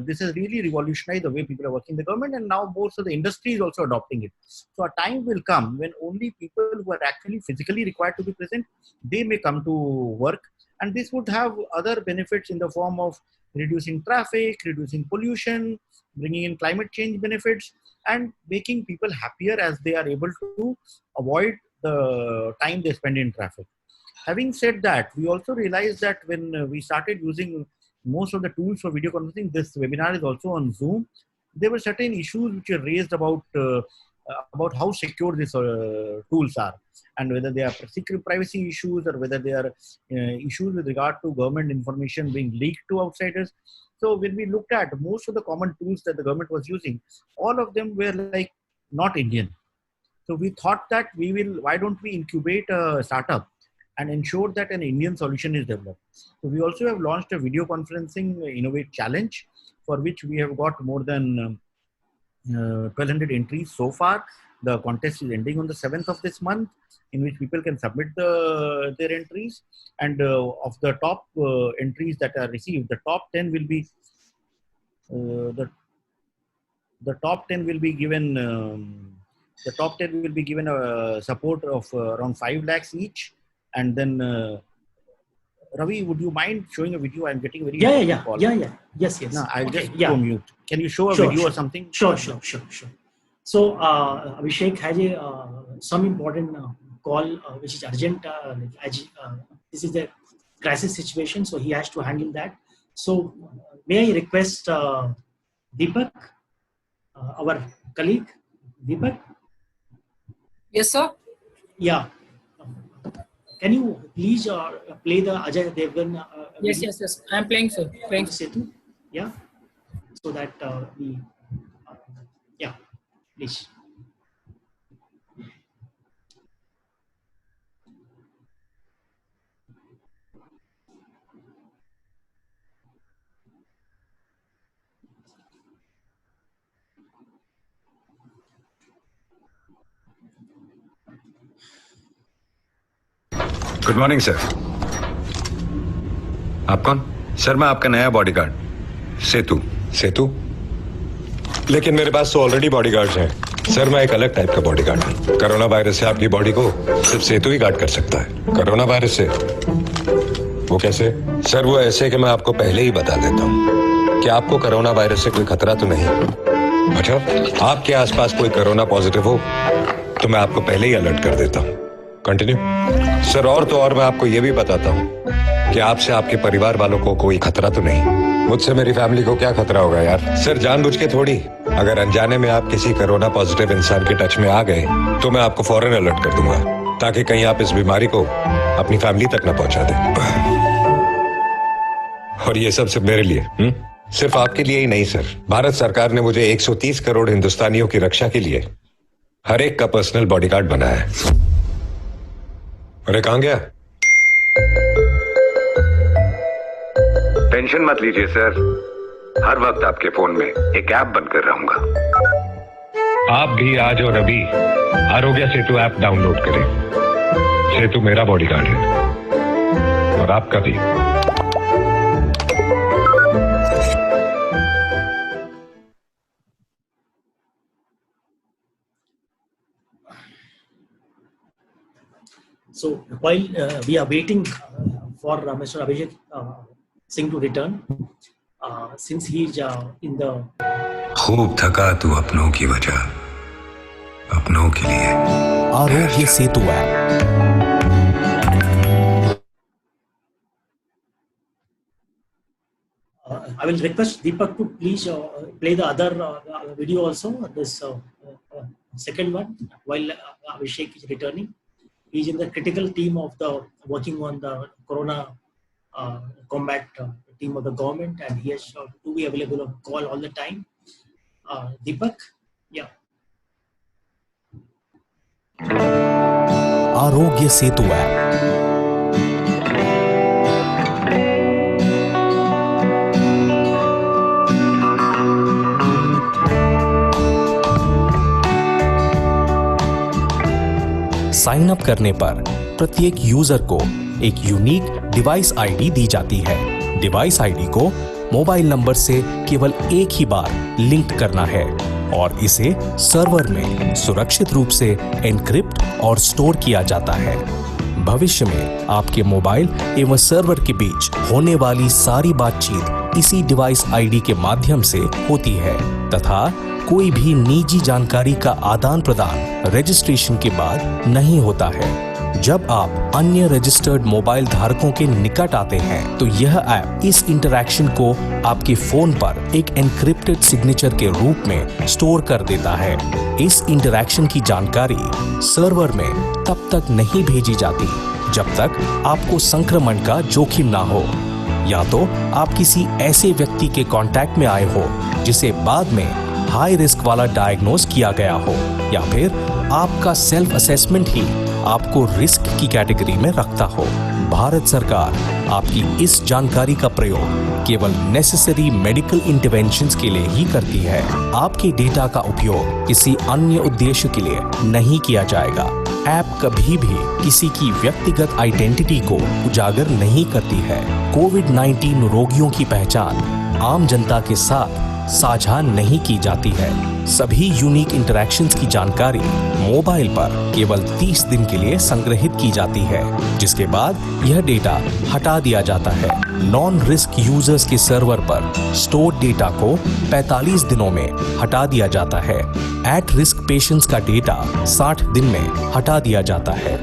this has really revolutionized the way people are working in the government, and now most of the industry is also adopting it. So a time will come when only people who are actually physically required to be present, they may come to work. And this would have other benefits in the form of reducing traffic, reducing pollution, bringing in climate change benefits, and making people happier as they are able to avoid the time they spend in traffic. Having said that, we also realized that when we started using most of the tools for video conferencing, this webinar is also on Zoom, there were certain issues which were raised about how secure these tools are, and whether they are secret privacy issues, or whether they are issues with regard to government information being leaked to outsiders. So when we looked at most of the common tools that the government was using, all of them were like not Indian. So we thought that why don't we incubate a startup and ensure that an Indian solution is developed. So we also have launched a video conferencing Innovate Challenge, for which we have got more than 1,200 entries so far. The contest is ending on the 7th of this month, in which people can submit their entries. And of the top entries that are received, the top 10 will be the top 10 will be given a support of around 5 lakhs each. And then Ravi, would you mind showing a video? I'm getting very Yes. No, I'll just go mute. Can you show a video or something? Sure. So Abhishek has some important call which is urgent. This is a crisis situation, so he has to handle that. So may I request Deepak, our colleague, Deepak? Yes, sir. Yeah. Can you please play the Ajay Devgan? Yes. I'm playing, sir. Playing. Setu. Yeah. So that please. Good morning sir. आप कौन? Sir मैं आपका नया bodyguard सेतु। लेकिन मेरे पास तो already bodyguards हैं। Sir मैं एक अलग टाइप का बॉडीगार्ड हूँ। कोरोना वायरस से आपकी बॉडी को सिर्फ सेतु ही गार्ड कर सकता है। कोरोना वायरस से? वो कैसे? सर वो ऐसे कि मैं आपको पहले ही बता देता हूँ कि आपको कोरोना वायरस से कोई खतरा तो नहीं। अच्छा, आपके आसपास कोई कोरोना पॉजिटिव हो तो मैं आपको पहले ही अलर्ट कर देता हूँ। कंटिन्यू। सर और तो और मैं आपको ये भी बताता हूँ कि आपसे आपके परिवार वालों को कोई खतरा तो नहीं। मुझसे मेरी फैमिली को क्या खतरा होगा यार? सर जानबूझ के थोड़ी। अगर अनजाने में आप किसी कोरोना पॉजिटिव इंसान के टच में आ गए तो मैं आपको फौरन अलर्ट कर दूंगा, ताकि कहीं आप इस बीमारी को अपनी फैमिली तक न पहुंचा दें। और ये सब सिर्फ मेरे लिए, सिर्फ आपके लिए ही नहीं सर। भारत सरकार ने मुझे 130 करोड़ हिंदुस्तानियों की रक्षा के लिए हर एक का पर्सनल बॉडीगार्ड बनाया है। अरे कहाँ गया? टेंशन मत लीजिए सर, हर वक्त आपके फोन में एक ऐप बनकर रहूंगा। आप भी आज और अभी आरोग्य सेतु ऐप डाउनलोड करें। सेतु मेरा बॉडीगार्ड है और आपका भी। So while we are waiting for Mr. Abhishek Singh to return, since he is in the खूब थका तू अपनों की वजह, अपनों के लिए। Aarogya Setu app I will request Deepak to please play the other video also, this second one, while Abhishek is returning. He is in the critical team of the working on the corona combat team of the government, and he has to be available on call all the time. Deepak, yeah. Aarogya Setu app sign up करने पर प्रत्येक user को एक unique device ID दी जाती है। Device ID को mobile number से केवल एक ही बार लिंक करना है और इसे सर्वर में सुरक्षित रूप से एनक्रिप्ट और स्टोर किया जाता है। भविष्य में आपके मोबाइल एवं सर्वर के बीच होने वाली सारी बातचीत इसी डिवाइस आईडी के माध्यम से होती है तथा कोई भी निजी जानकारी का आदान प्रदान रजिस्ट्रेशन के बाद नहीं होता है। जब आप अन्य रजिस्टर्ड मोबाइल धारकों के निकट आते हैं तो यह ऐप इस इंटरैक्शन को आपके फोन पर एक एनक्रिप्टेड सिग्नेचर के रूप में स्टोर कर देता है। इस इंटरैक्शन की जानकारी सर्वर में तब तक नहीं भेजी जाती जब तक आपको संक्रमण का जोखिम ना हो, या तो आप किसी ऐसे व्यक्ति के कांटेक्ट में आए हो जिसे बाद में हाई रिस्क वाला डायग्नोज किया गया हो, या फिर आपका सेल्फ असेसमेंट ही आपको रिस्क की कैटेगरी में रखता हो। भारत सरकार आपकी इस जानकारी का प्रयोग केवल नेसेसरी मेडिकल इंटरवेंशंस के लिए ही करती है। आपके डेटा का उपयोग किसी अन्य उद्देश्य के लिए नहीं किया जाएगा। ऐप कभी भी किसी की व्यक्तिगत आइडेंटिटी को उजागर नहीं करती है। कोविड-19 रोगियों की पहचान आम जनता के साथ साझा नहीं की जाती है। सभी यूनिक इंटरैक्शंस की जानकारी मोबाइल पर केवल 30 दिन के लिए संग्रहित की जाती है, जिसके बाद यह डेटा हटा दिया जाता है। नॉन रिस्क यूजर्स के सर्वर पर स्टोर डेटा को 45 दिनों में हटा दिया जाता है। एट रिस्क पेशेंट्स का डेटा 60 दिन में हटा दिया जाता है।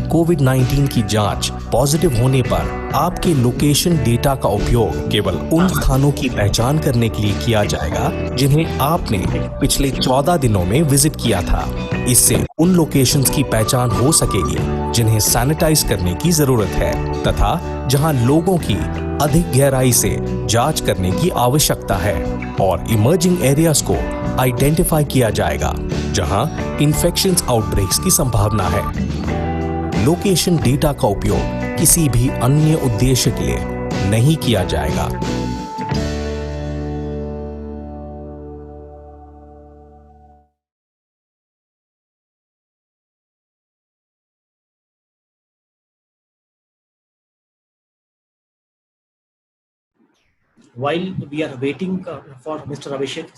कोविड-19 की जांच पॉजिटिव होने पर आपके लोकेशन डेटा का उपयोग केवल उन स्थानों की पहचान करने के लिए किया जाएगा जिन्हें आपने पिछले 14 दिनों में विजिट किया था। इससे उन लोकेशंस की पहचान हो सकेगी जिन्हें सैनिटाइज करने की जरूरत है तथा जहां लोगों की अधिक गहराई से जांच करने की आवश्यकता है, और इमर्जिंग एरियाज को आइडेंटिफाई किया जाएगा जहां इन्फेक्शंस आउटब्रेक्स की संभावना है। लोकेशन डेटा का उपयोग किसी भी अन्य उद्देश्य के लिए नहीं किया जाएगा। While we are waiting for Mr. Abhishek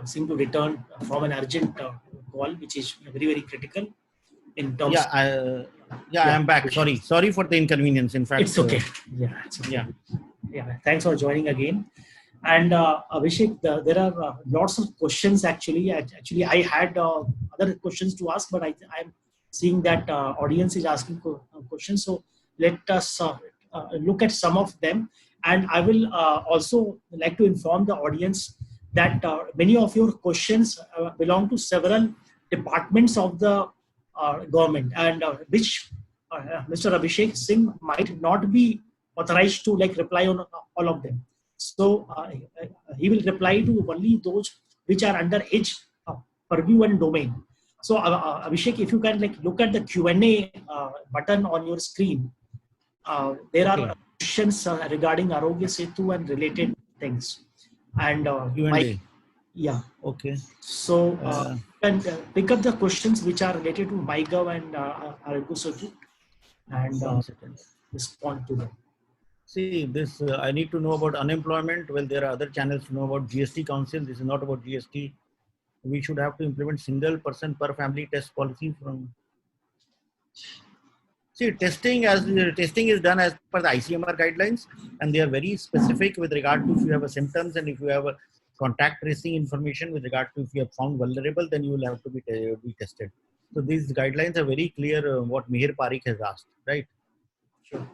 Singh to return from an urgent call, which is very, very critical in terms. I am back. Sorry for the inconvenience. In fact, it's okay. It's okay. Yeah. Thanks for joining again. And Abhishek, there are lots of questions actually. I had other questions to ask, but I'm seeing that audience is asking questions. So let us look at some of them. And I will also like to inform the audience that many of your questions belong to several departments of the government, and which Mr. Abhishek Singh might not be authorized to reply on all of them. So he will reply to only those which are under his purview and domain. So Abhishek, if you can like look at the Q&A button on your screen, there Okay. are questions regarding Arogya Setu and related things. And Q&A. yeah. Okay. So you can pick up the questions which are related to MyGov and Arogya Setu and 1 second. respond to them. See, this I need to know about unemployment. Well, there are other channels to know about GST Council. This is not about GST. We should have to implement single person per family test policy from. See, testing is done as per the ICMR guidelines, and they are very specific with regard to if you have a symptoms and if you have a contact tracing information with regard to if you have found vulnerable, then you will have to be tested. So these guidelines are very clear. What Mihir Parikh has asked, right? Sure.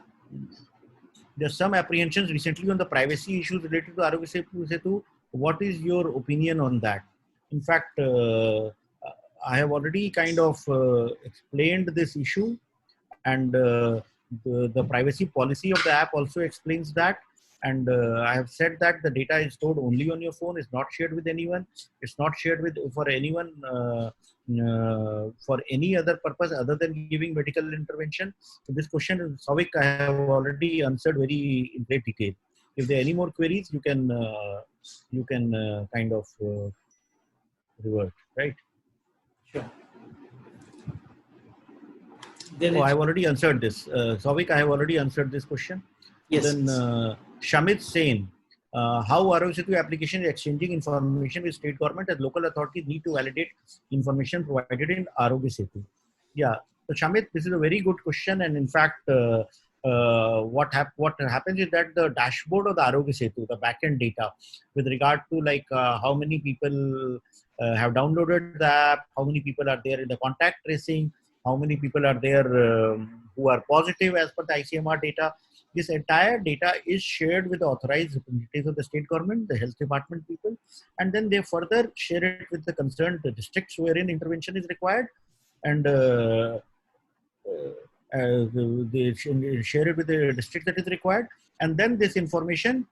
There's some apprehensions recently on the privacy issues related to Arogya Setu. What is your opinion on that? In fact, I have already kind of explained this issue, and the privacy policy of the app also explains that. And I have said that the data is stored only on your phone, it's not shared with anyone. It's not shared with for anyone for any other purpose other than giving medical intervention. So this question, Souvik, I have already answered very in great detail. If there are any more queries, you can kind of revert, right? Sure. Oh, I have already answered this. Souvik, I have already answered this question. Yes. Then Shamit Sen, how Arogya Setu application is exchanging information with state government as local authorities need to validate information provided in Arogya Setu. Yeah, so Shamit, this is a very good question, and in fact, what happens is that the dashboard of the Arogya Setu, the backend data, with regard to like how many people have downloaded the app, how many people are there in the contact tracing, how many people are there who are positive as per the ICMR data. This entire data is shared with the authorized representatives of the state government, the health department people, and then they further share it with the concerned districts wherein intervention is required, and they share it with the district that is required, and then this information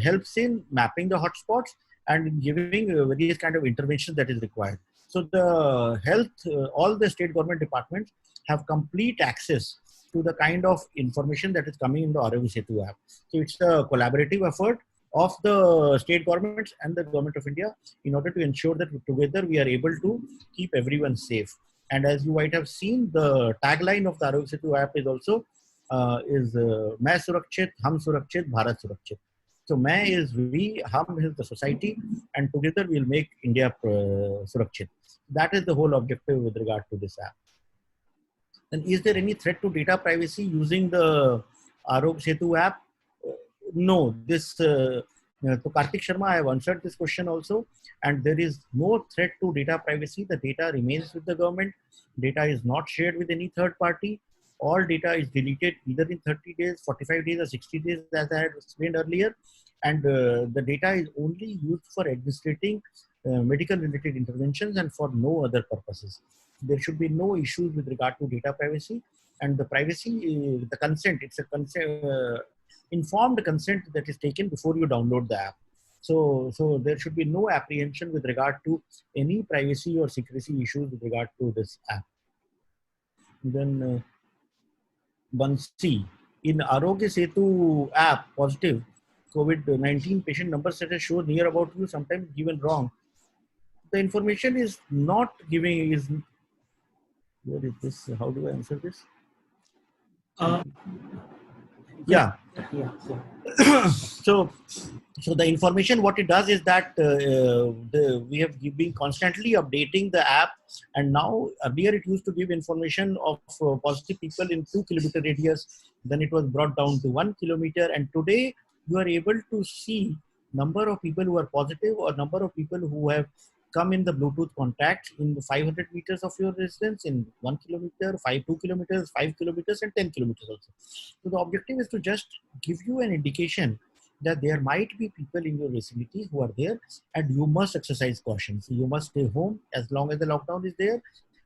helps in mapping the hotspots and giving various kind of interventions that is required. So the health, all the state government departments have complete access to the kind of information that is coming in the Arogya Setu app. So it's a collaborative effort of the state governments and the government of India in order to ensure that together we are able to keep everyone safe. And as you might have seen, the tagline of the Arogya Setu app is also Main Surakshit, Hum Surakshit, Bharat Surakshit. So Main is we, Hum is the society, and together we'll make India Surakshit. That is the whole objective with regard to this app. And is there any threat to data privacy using the Arogya Setu app? No. This to Karthik Sharma, I have answered this question also, and there is no threat to data privacy. The data remains with the government. Data is not shared with any third party. All data is deleted either in 30 days, 45 days, or 60 days, as I had explained earlier. And the data is only used for administrating medical related interventions and for no other purposes. There should be no issues with regard to data privacy, and the privacy, the consent, it's a consent, informed consent that is taken before you download the app. So there should be no apprehension with regard to any privacy or secrecy issues with regard to this app. Then Bansi, in Arogya Setu app, positive COVID-19 patient number status shows near about you, sometimes given wrong. The information is not giving, is, where is this? How do I answer this? Yeah. So the information, what it does is that we have been constantly updating the app, and now earlier it used to give information of positive people in 2 kilometer radius, then it was brought down to 1 kilometer, and today you are able to see number of people who are positive or number of people who have come in the Bluetooth contacts in 500 meters of your residence, in 1 kilometer, 2 kilometers, 5 kilometers, and 10 kilometers also. So the objective is to just give you an indication that there might be people in your vicinity who are there, and you must exercise caution. So you must stay home as long as the lockdown is there.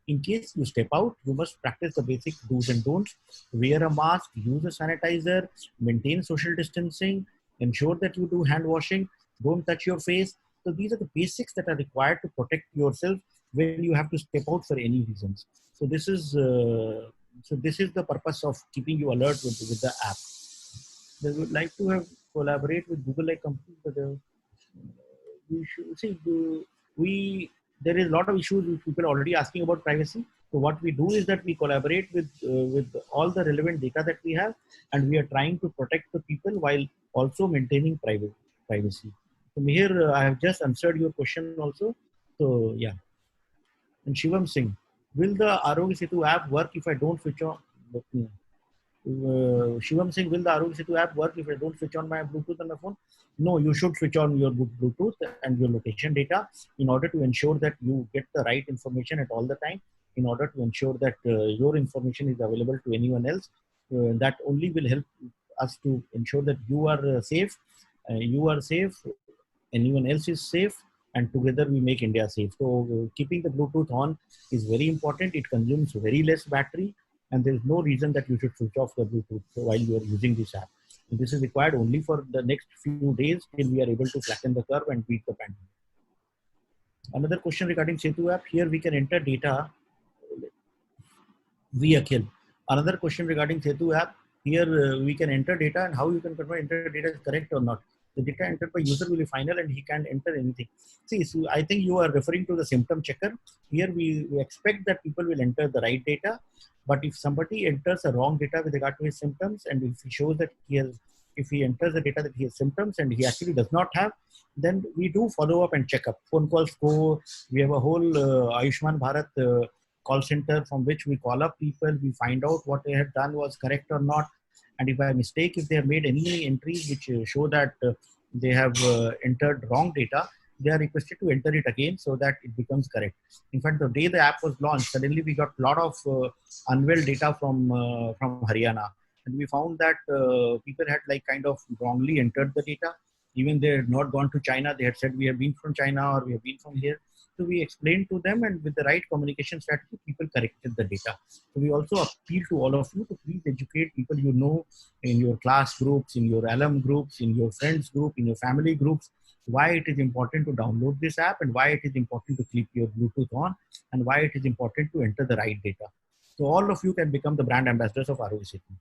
In case you step out, you must practice the basic do's and don'ts. Wear a mask, use a sanitizer, maintain social distancing, ensure that you do hand washing, don't touch your face. So these are the basics that are required to protect yourself when you have to step out for any reasons. So this is the purpose of keeping you alert with the app. They would like to have collaborate with Google-like companies, but we should see there is a lot of issues which people are already asking about privacy. So what we do is that we collaborate with all the relevant data that we have, and we are trying to protect the people while also maintaining privacy. So here I have just answered your question also. So yeah. And Shivam Singh, will the Arogya Setu app work if I don't switch on? Shivam Singh, will the Arogya Setu app work if I don't switch on my Bluetooth on my phone? No, you should switch on your Bluetooth and your location data in order to ensure that you get the right information at all the time, in order to ensure that your information is available to anyone else. That only will help us to ensure that you are safe, anyone else is safe, and together we make India safe. So keeping the Bluetooth on is very important. It consumes very less battery, and there is no reason that you should switch off the Bluetooth while you are using this app. And this is required only for the next few days till we are able to flatten the curve and beat the pandemic. Another question regarding Setu app. Here we can enter data via Kill. Another question regarding Setu app. Here we can enter data, and how you can confirm enter data is correct or not. The data entered by user will be final and he can't enter anything. See, so I think you are referring to the symptom checker. Here we expect that people will enter the right data, but if somebody enters the wrong data with regard to his symptoms, and if he shows that if he enters the data that he has symptoms and he actually does not have, then we do follow up and check up. Phone calls go. We have a whole Ayushman Bharat call center from which we call up people. We find out what they have done was correct or not. And if by mistake, if they have made any entries which show that they have entered wrong data, they are requested to enter it again so that it becomes correct. In fact, the day the app was launched, suddenly we got a lot of unwell data from Haryana. And we found that people had kind of wrongly entered the data. Even they had not gone to China. They had said, we have been from China or we have been from here. So we explained to them, and with the right communication strategy, people corrected the data. So we also appeal to all of you to please educate people you know in your class groups, in your alum groups, in your friends group, in your family groups, why it is important to download this app and why it is important to keep your Bluetooth on and why it is important to enter the right data. So all of you can become the brand ambassadors of Arogya Setu.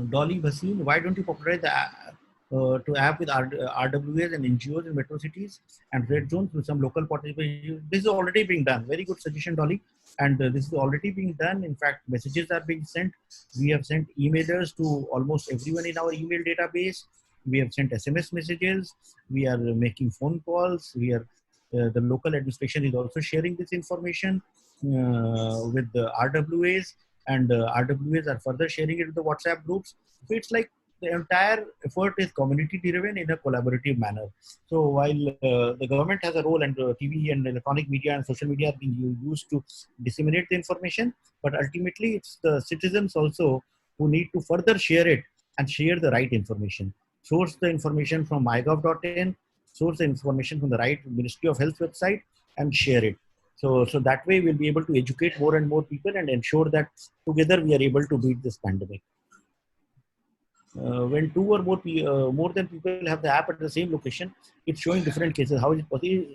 Dolly Bhasin, why don't you popularize the app with RWAs and NGOs in metro cities and red zones with some local participation? This is already being done. Very good suggestion, Dolly. And this is already being done. In fact, messages are being sent. We have sent emailers to almost everyone in our email database. We have sent SMS messages. We are making phone calls. We are the local administration is also sharing this information with the RWAs. And RWAs are further sharing it with the WhatsApp groups. So it's like the entire effort is community driven in a collaborative manner. So while the government has a role, and TV and electronic media and social media are being used to disseminate the information, but ultimately it's the citizens also who need to further share it and share the right information. Source the information from mygov.in, source the information from the right Ministry of Health website, and share it. So that way we'll be able to educate more and more people and ensure that together we are able to beat this pandemic. When two or more than people have the app at the same location, it's showing different cases. How is it possible?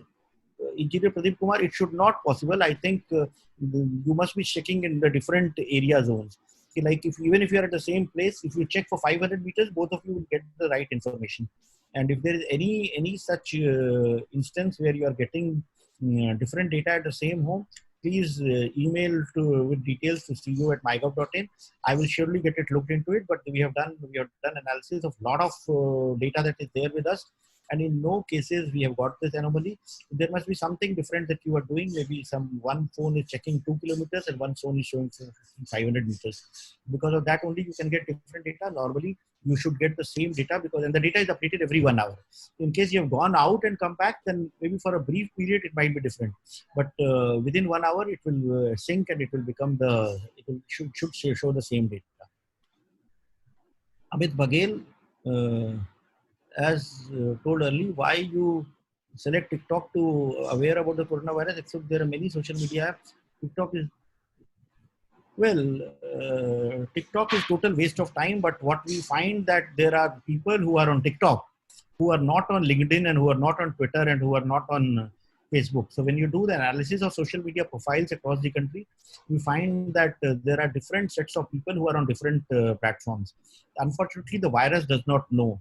Engineer Pradeep Kumar, it should not possible. I think you must be checking in the different area zones. Like even if you are at the same place, if you check for 500 meters, both of you will get the right information. And if there is any such instance where you are getting different data at the same home, please email with details to ceo@mygov.in. I will surely get it looked into it. But we have done analysis of a lot of data that is there with us, and in no cases we have got this anomaly. There must be something different that you are doing. Maybe one phone is checking 2 kilometers and one phone is showing 500 meters. Because of that only you can get different data. Normally you should get the same data and the data is updated every 1 hour. In case you have gone out and come back, then maybe for a brief period it might be different. But within 1 hour it will sync and it will become should show the same data. Amit Baghel, as told earlier, why you select TikTok to aware about the coronavirus, except there are many social media apps. TikTok is, TikTok is total waste of time. But what we find that there are people who are on TikTok who are not on LinkedIn and who are not on Twitter and who are not on Facebook. So when you do the analysis of social media profiles across the country, we find that there are different sets of people who are on different platforms. Unfortunately, the virus does not know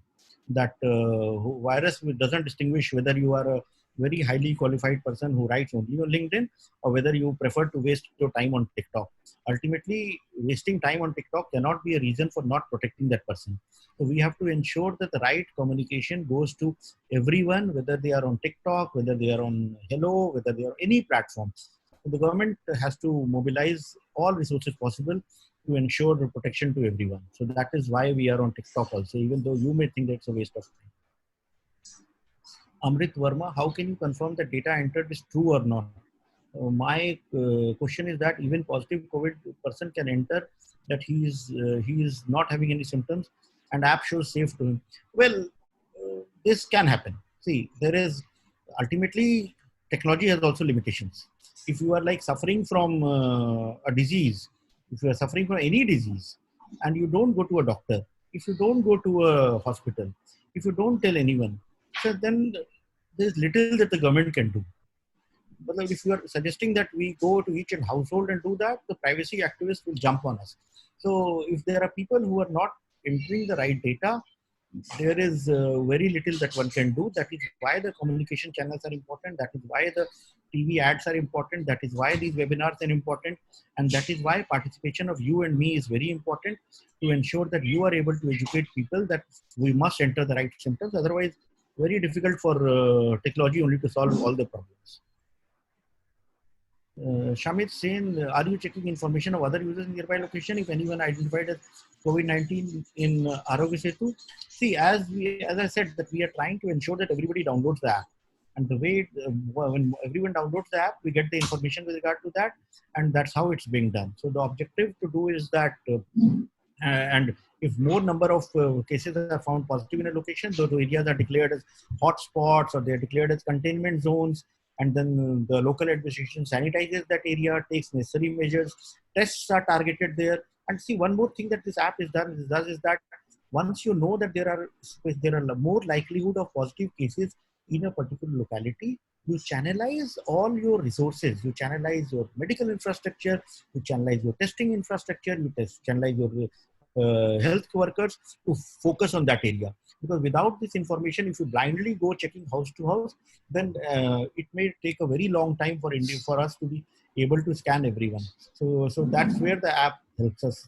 that virus doesn't distinguish whether you are a very highly qualified person who writes only on LinkedIn or whether you prefer to waste your time on TikTok. Ultimately, wasting time on TikTok cannot be a reason for not protecting that person. So we have to ensure that the right communication goes to everyone, whether they are on TikTok, whether they are on Hello, whether they are any platform. So the government has to mobilize all resources possible to ensure the protection to everyone. So that is why we are on TikTok also, even though you may think that's a waste of time. Amrit Verma, how can you confirm that data entered is true or not? My question is that even positive COVID person can enter that he is not having any symptoms and app shows safe to him. Well, this can happen. See, there is ultimately technology has also limitations. If you are like suffering from a disease, if you are suffering from any disease and you don't go to a doctor, if you don't go to a hospital, if you don't tell anyone, so then there's little that the government can do. But if you are suggesting that we go to each household and do that, the privacy activists will jump on us. So if there are people who are not entering the right data, there is very little that one can do. That is why the communication channels are important. That is why the TV ads are important. That is why these webinars are important. And that is why participation of you and me is very important to ensure that you are able to educate people that we must enter the right symptoms. Otherwise, very difficult for technology only to solve all the problems. Shamit Sen, are you checking information of other users in nearby location if anyone identified as COVID-19 in Arogya Setu? See, as I said, that we are trying to ensure that everybody downloads the app. And the way, when everyone downloads the app, we get the information with regard to that. And that's how it's being done. So the objective to do is that, and if more number of cases are found positive in a location, those areas are declared as hotspots or they're declared as containment zones. And then the local administration sanitizes that area, takes necessary measures, tests are targeted there. And see, one more thing that this app is that once you know that there are more likelihood of positive cases in a particular locality, you channelize all your resources. You channelize your medical infrastructure, you channelize your testing infrastructure, you channelize your health workers to focus on that area. Because without this information, if you blindly go checking house to house, then it may take a very long time for us to be able to scan everyone. So that's where the app helps us.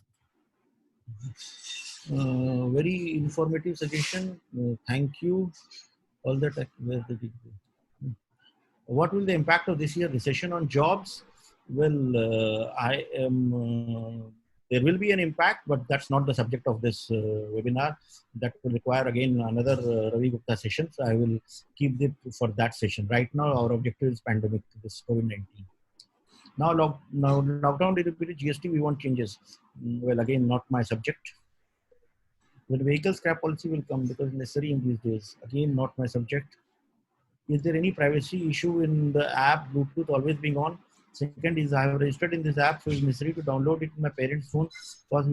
Very informative suggestion. Thank you. All that. Where did it go? What will the impact of this year recession on jobs? Well, I am. There will be an impact, but that's not the subject of this webinar. That will require again another Ravi Gupta session. So I will keep it for that session. Right now, our objective is pandemic, this COVID-19. Now lockdown delivery GST, we want changes. Well, again, not my subject. When vehicle scrap policy will come because necessary in these days. Again, not my subject. Is there any privacy issue in the app, Bluetooth always being on? Second is I have registered in this app, so it's necessary to download it in my parents' phone. Because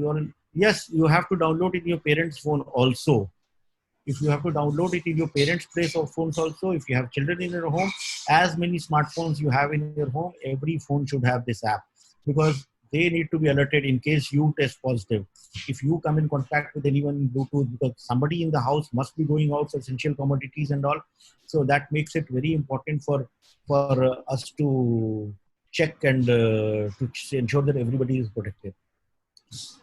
yes, you have to download it in your parents' phone also. If you have to download it in your parents' place or phones also, if you have children in your home, as many smartphones you have in your home, every phone should have this app. Because they need to be alerted in case you test positive. If you come in contact with anyone in Bluetooth, because somebody in the house must be going out for essential commodities and all. So that makes it very important for us to check and to ensure that everybody is protected.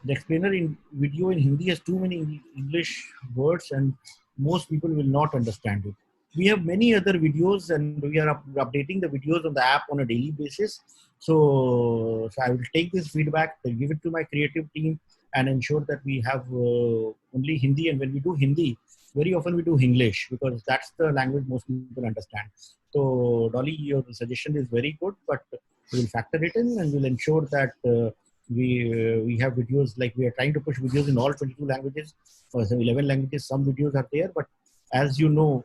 The explainer in video in Hindi has too many English words and most people will not understand it. We have many other videos and we are updating the videos on the app on a daily basis. So I will take this feedback, give it to my creative team and ensure that we have only Hindi. And when we do Hindi, very often we do English because that's the language most people understand. So Dolly, your suggestion is very good, but we will factor it in and we'll ensure that we have videos, like we are trying to push videos in all 22 languages. For 11 languages, some videos are there, but as you know,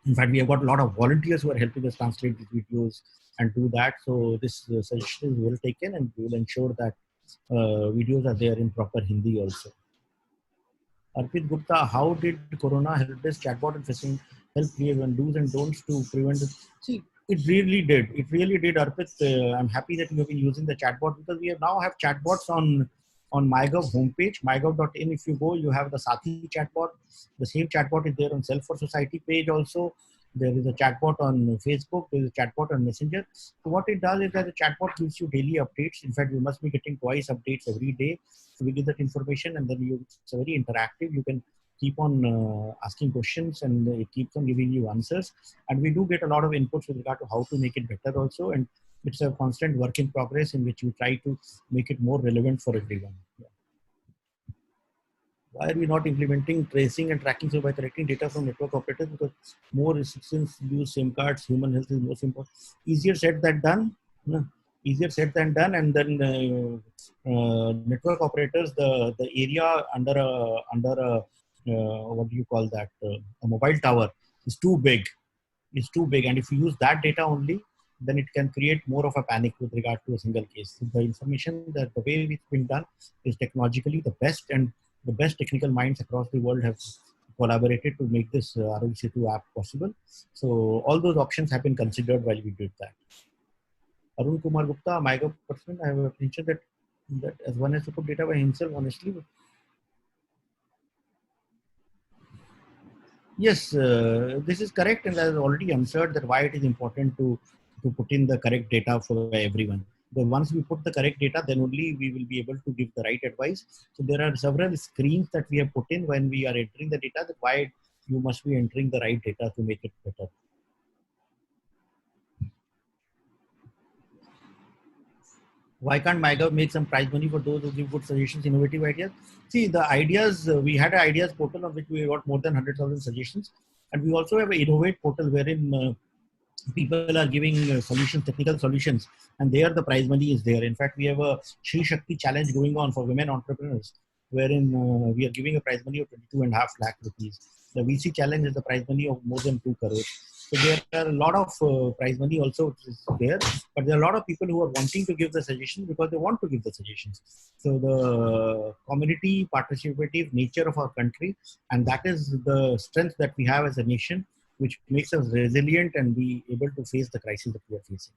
in fact, we have got a lot of volunteers who are helping us translate these videos and do that. So this suggestion is well taken and we will ensure that videos are there in proper Hindi also. Arpit Gupta, how did Corona help this chatbot and phishing help clear and do's and don'ts to prevent it? See, it really did. It really did, Arpit. I'm happy that you have been using the chatbot because we have now have chatbots on MyGov homepage, mygov.in. If you go, you have the Sathi chatbot. The same chatbot is there on Self for Society page also. There is a chatbot on Facebook. There is a chatbot on Messenger. So what it does is that the chatbot gives you daily updates. In fact, you must be getting twice updates every day. So we give that information, and then it's very interactive. You can keep on asking questions, and it keeps on giving you answers. And we do get a lot of inputs with regard to how to make it better also. And it's a constant work in progress in which we try to make it more relevant for everyone. Yeah. Why are we not implementing tracing and tracking? So by collecting data from network operators, because more restrictions use SIM cards, human health is most important. Easier said than done. No, easier said than done. And then network operators, the area under a what do you call that? A mobile tower is too big. It's too big, and if you use that data only, then it can create more of a panic with regard to a single case. So the information that the way it's been done is technologically the best, and the best technical minds across the world have collaborated to make this Aarogya Setu app possible. So all those options have been considered while we did that. Arun Kumar Gupta, MyGov person, I have mentioned that as one has to put data by himself, honestly. Yes, this is correct, and I have already answered that why it is important to put in the correct data for everyone. But once we put the correct data, then only we will be able to give the right advice. So there are several screens that we have put in when we are entering the data, that why you must be entering the right data to make it better. Why can't MyGov make some prize money for those who give good suggestions, innovative ideas? See, the ideas, we had an ideas portal on which we got more than 100,000 suggestions. And we also have an innovate portal wherein people are giving solutions, technical solutions, and there the prize money is there. In fact, we have a Shri Shakti challenge going on for women entrepreneurs, wherein we are giving a prize money of 22.5 lakh rupees. The VC challenge is the prize money of more than 2 crores. So there are a lot of prize money also is there, but there are a lot of people who are wanting to give the suggestions because they want to give the suggestions. So the community participative nature of our country, and that is the strength that we have as a nation, which makes us resilient and be able to face the crisis that we are facing.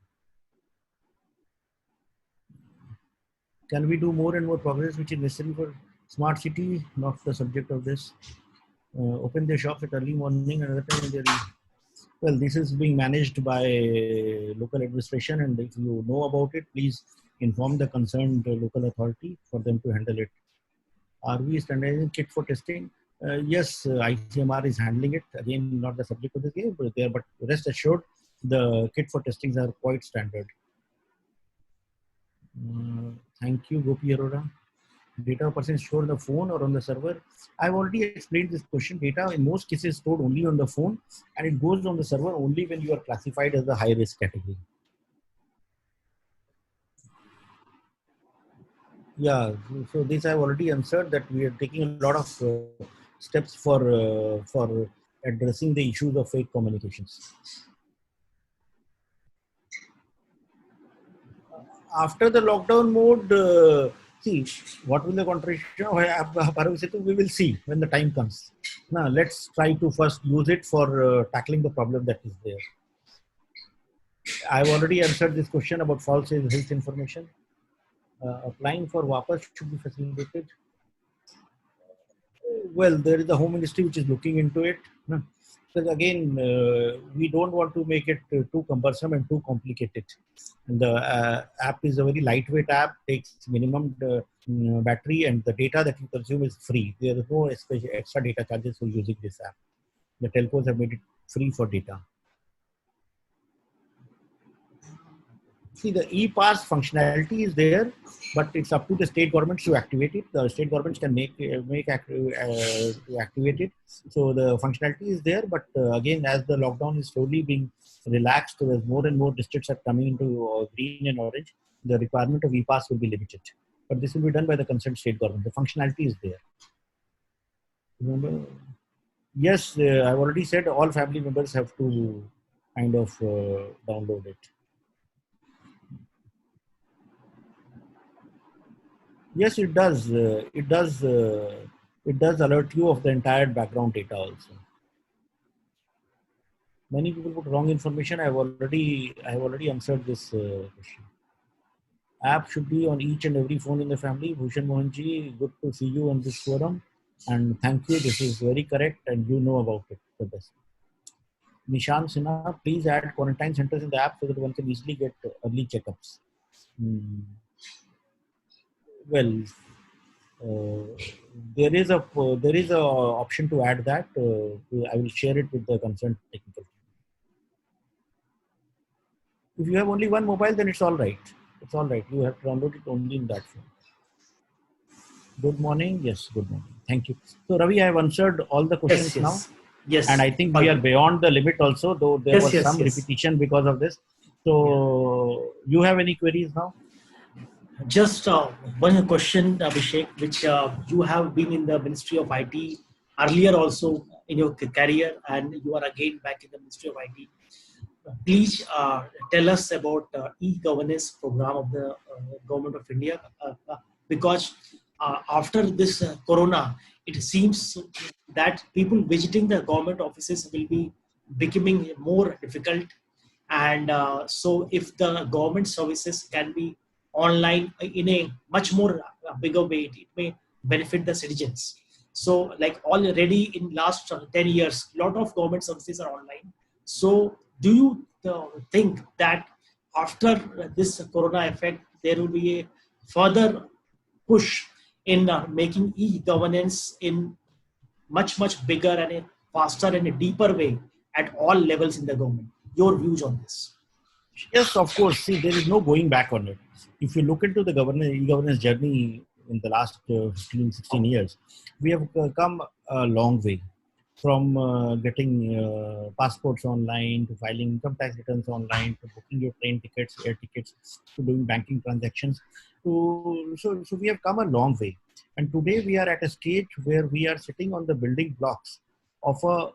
Can we do more and more progress which is necessary for smart city? Not the subject of this. Open their shops at early morning and other time in the well, this is being managed by local administration, and if you know about it, please inform the concerned local authority for them to handle it. Are we standardizing kit for testing? Yes, ICMR is handling it. Again, not the subject of this game, but rest assured, the kit for testings are quite standard. Thank you, Gopi Arora. Data person stored on the phone or on the server? I've already explained this question. Data in most cases stored only on the phone, and it goes on the server only when you are classified as a high risk category. Yeah, so this I've already answered, that we are taking a lot of steps for addressing the issues of fake communications. After the lockdown mode, see, what will the contribution of Aarogya Setu? We will see when the time comes. Now, let's try to first use it for tackling the problem that is there. I've already answered this question about false health information. Applying for WAPAS should be facilitated. Well, there is the Home Ministry which is looking into it. Because again, we don't want to make it too cumbersome and too complicated. And the app is a very lightweight app, takes minimum battery, and the data that you consume is free. There is no extra data charges for using this app. The telcos have made it free for data. See, the e-pass functionality is there, but it's up to the state governments to activate it. The state governments can activate it. So the functionality is there, but again, as the lockdown is slowly being relaxed, there's more and more districts are coming into green and orange. The requirement of e-pass will be limited, but this will be done by the concerned state government. The functionality is there. Remember? Yes, I've already said all family members have to kind of download it. Yes, it does. It does it does alert you of the entire background data also. Many people put wrong information. I have already answered this question. App should be on each and every phone in the family. Bhushan Mohanji, good to see you on this forum, and thank you. This is very correct, and you know about it the best. Nishan Sinha, please add quarantine centers in the app so that one can easily get early checkups. Well, there is a option to add that. I will share it with the concerned technical team. If you have only one mobile, then it's all right. It's all right. You have to download it only in that phone. Good morning. Yes, good morning. Thank you. So Ravi, I have answered all the questions now. Yes. And I think we are beyond the limit also, though there was some repetition because of this. So you have any queries now? Just one question, Abhishek, which you have been in the Ministry of IT earlier also in your career, and you are again back in the Ministry of IT. Please tell us about e-governance program of the Government of India, because after this corona, it seems that people visiting the government offices will be becoming more difficult. And so if the government services can be online in a much more bigger way, it may benefit the citizens. So like already in last 10 years, a lot of government services are online. So do you think that after this corona effect, there will be a further push in making e-governance in much bigger and a faster and a deeper way at all levels in the government? Your views on this? Yes, of course. See, there is no going back on it. If you look into the e-governance journey in the last 15, 16 years, we have come a long way. From getting passports online, to filing income tax returns online, to booking your train tickets, air tickets, to doing banking transactions. So we have come a long way. And today we are at a stage where we are sitting on the building blocks of a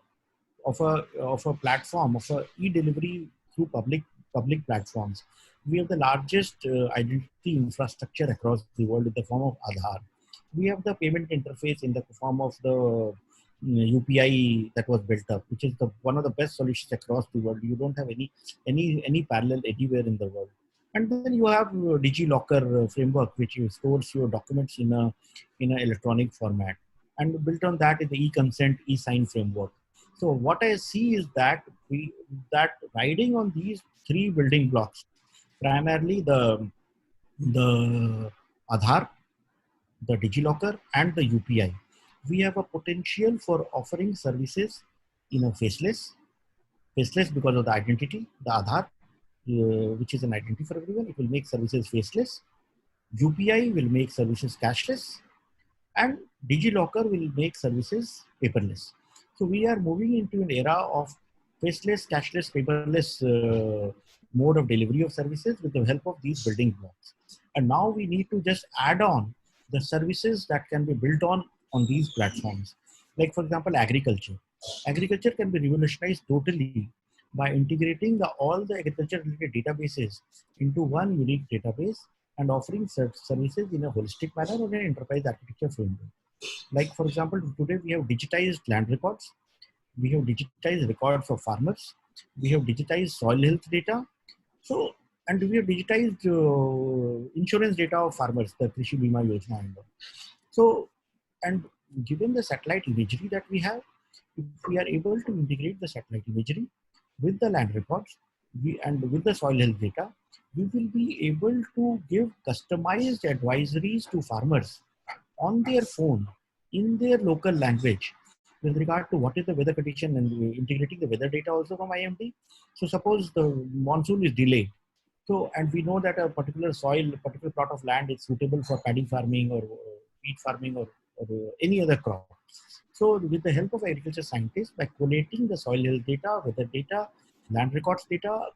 platform, of a e-delivery through public platforms. We have the largest identity infrastructure across the world in the form of Aadhaar. We have the payment interface in the form of the UPI that was built up, which is one of the best solutions across the world. You don't have any parallel anywhere in the world. And then you have DigiLocker framework, which stores your documents in an electronic format. And built on that is the e-consent, e-sign framework. So what I see is that riding on these three building blocks, primarily the Aadhaar, the DigiLocker, and the UPI, we have a potential for offering services faceless because of the identity, the Aadhaar, which is an identity for everyone. It will make services faceless. UPI will make services cashless, and DigiLocker will make services paperless. So we are moving into an era of faceless, cashless, paperless mode of delivery of services with the help of these building blocks. And now we need to just add on the services that can be built on these platforms. Like for example, agriculture. Agriculture can be revolutionized totally by integrating all the agriculture related databases into one unique database and offering services in a holistic manner on an enterprise architecture framework. Like for example, today we have digitized land records, we have digitized records for farmers, we have digitized soil health data, and we have digitized insurance data of farmers, the Krishi Bima Yojana. So, and given the satellite imagery that we have, if we are able to integrate the satellite imagery with the land records and with the soil health data, we will be able to give customized advisories to farmers on their phone in their local language with regard to what is the weather condition, and integrating the weather data also from IMD. So suppose the monsoon is delayed. So, and we know that a particular soil, a particular plot of land is suitable for paddy farming or wheat farming or any other crop. So with the help of agriculture scientists, by collating the soil health data, weather data, land records data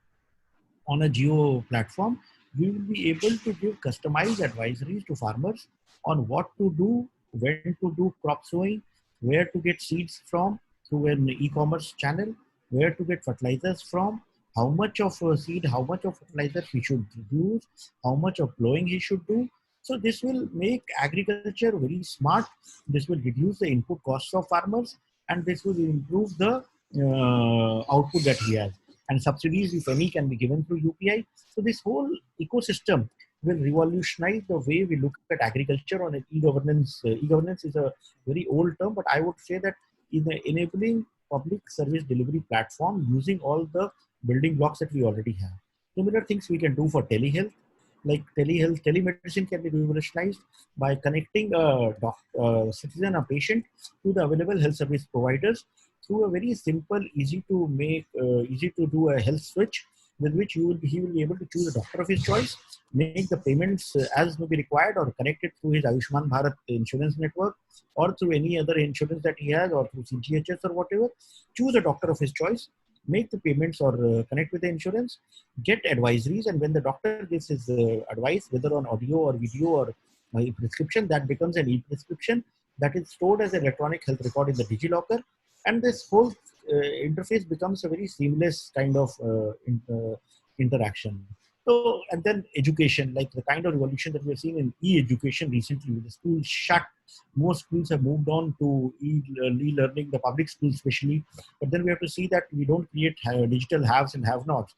on a geo platform, we will be able to give customized advisories to farmers on what to do, when to do crop sowing, where to get seeds from through an e-commerce channel, where to get fertilizers from, how much of seed, how much of fertilizer he should use, how much of plowing he should do, So this will make agriculture very smart. This will reduce the input costs of farmers, and this will improve the output that he has. And subsidies, if any, can be given through UPI. So this whole ecosystem will revolutionize the way we look at agriculture on an e-governance. E-governance is a very old term, but I would say that in the enabling public service delivery platform using all the building blocks that we already have. Similar things we can do for telehealth, like telehealth, telemedicine can be revolutionized by connecting a citizen, a patient, to the available health service providers through a very simple, easy to make, easy to do a health switch, with which he will be able to choose a doctor of his choice, make the payments as may be required, or connect it through his Ayushman Bharat insurance network, or through any other insurance that he has, or through CGHS or whatever. Choose a doctor of his choice, make the payments, or connect with the insurance, get advisories, and when the doctor gives his advice, whether on audio or video or prescription, that becomes an e-prescription that is stored as an electronic health record in the DigiLocker, and this whole interface becomes a very seamless kind of interaction. So, and then education, like the kind of revolution that we've seen in e-education recently, with the schools shut. Most schools have moved on to e-learning, the public schools especially. But then we have to see that we don't create digital haves and have-nots.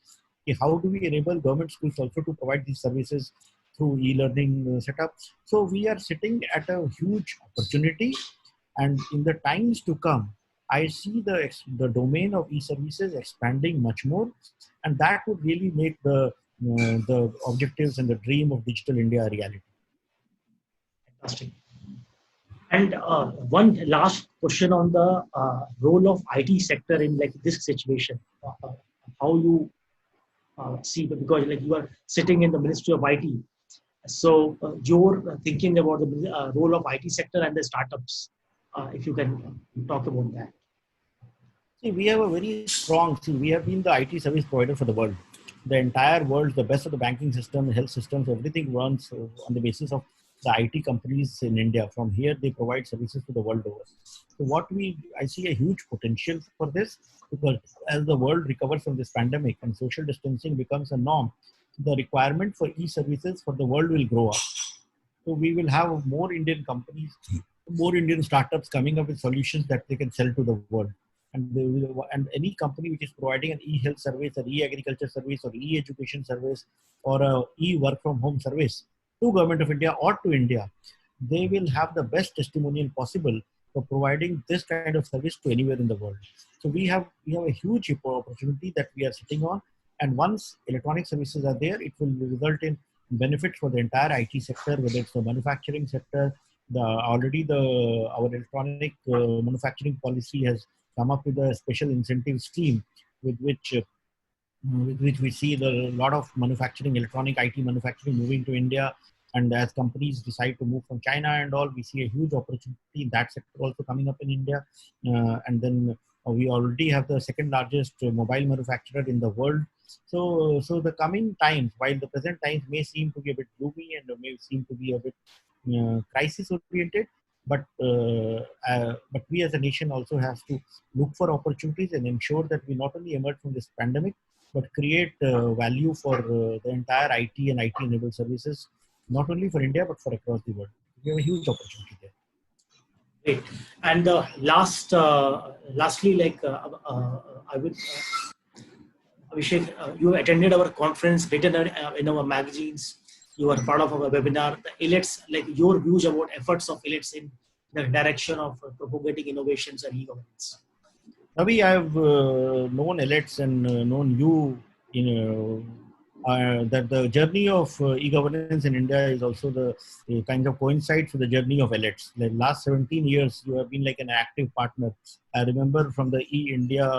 Okay, how do we enable government schools also to provide these services through e-learning setup? So we are sitting at a huge opportunity, and in the times to come, I see the domain of e-services expanding much more, and that would really make the objectives and the dream of digital India a reality. Fantastic. And one last question on the role of IT sector in like this situation. How you see, because like you are sitting in the Ministry of IT, so you're thinking about the role of IT sector and the startups. If you can talk about that. See, we have a very strong, we have been the IT service provider for the world. The entire world, the best of the banking system, health systems, everything runs on the basis of the IT companies in India. From here, they provide services to the world over. So I see a huge potential for this, because as the world recovers from this pandemic and social distancing becomes a norm, the requirement for e-services for the world will grow up. So we will have more Indian companies, more Indian startups coming up with solutions that they can sell to the world. And any company which is providing an e-health service, an e-agriculture service, or e-education service, or a e-work from home service to Government of India or to India, they will have the best testimonial possible for providing this kind of service to anywhere in the world. So we have a huge opportunity that we are sitting on, and once electronic services are there, it will result in benefits for the entire IT sector, whether it's the manufacturing sector. Our electronic manufacturing policy has come up with a special incentive scheme with which we see a lot of electronic IT manufacturing moving to India. And as companies decide to move from China and all, we see a huge opportunity in that sector also coming up in India. And then we already have the second largest mobile manufacturer in the world. So the coming times, while the present times may seem to be a bit gloomy and may seem to be a bit crisis oriented, but we as a nation also have to look for opportunities and ensure that we not only emerge from this pandemic, but create value for the entire IT and IT-enabled services, not only for India, but for across the world. We have a huge opportunity there. Great. And lastly, like I would, Abhishek, you attended our conference, written in our magazines. You are part of our webinar. The ILETS, like your views about efforts of ILETS in the direction of propagating innovations and e-governance. Ravi, I have known ILETS and known you that the journey of e-governance in India is also the kind of coincides with the journey of ILETS. The last 17 years, you have been like an active partner. I remember from the e-India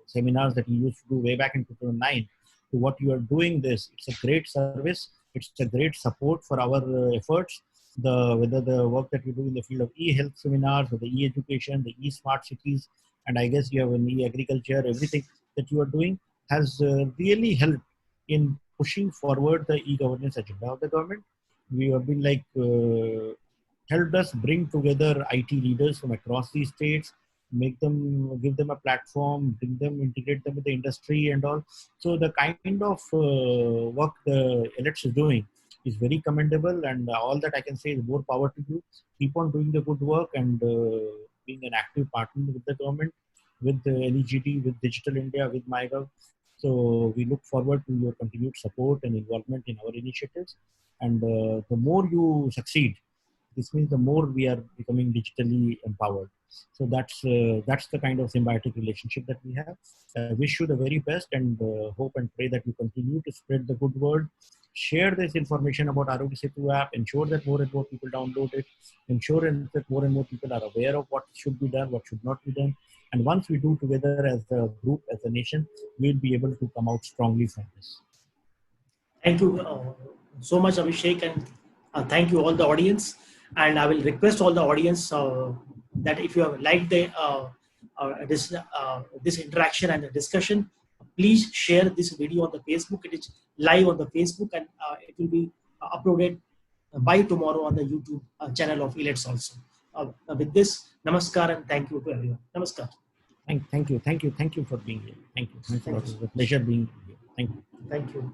seminars that you used to do way back in 2009 to what you are doing this. It's a great service. It's a great support for our efforts. Whether the work that we do in the field of e-health seminars, or the e-education, the e-smart cities, and I guess you have an e-agriculture, everything that you are doing has really helped in pushing forward the e-governance agenda of the government. We have been like helped us bring together IT leaders from across these states, give them a platform, integrate them with the industry and all. So the kind of work the ILETS is doing is very commendable, and all that I can say is more power to you. Keep on doing the good work and being an active partner with the government, with the NEGT, with Digital India, with MyGov. So we look forward to your continued support and involvement in our initiatives. And the more you succeed, this means the more we are becoming digitally empowered. So that's the kind of symbiotic relationship that we have. I wish you the very best, and hope and pray that you continue to spread the good word. Share this information about Arogya Setu app. Ensure that more and more people download it. Ensure that more and more people are aware of what should be done, what should not be done. And once we do together as a group, as a nation, we'll be able to come out strongly from this. Thank you so much, Abhishek, and thank you all the audience. And I will request all the audience that if you have liked this interaction and the discussion, please share this video on the Facebook. It is live on the Facebook, and it will be uploaded by tomorrow on the YouTube channel of ELETS also. With this, namaskar and thank you to everyone. Namaskar. Thank you for being here. Thank you. Thanks a lot. It was a pleasure being here. Thank you. Thank you.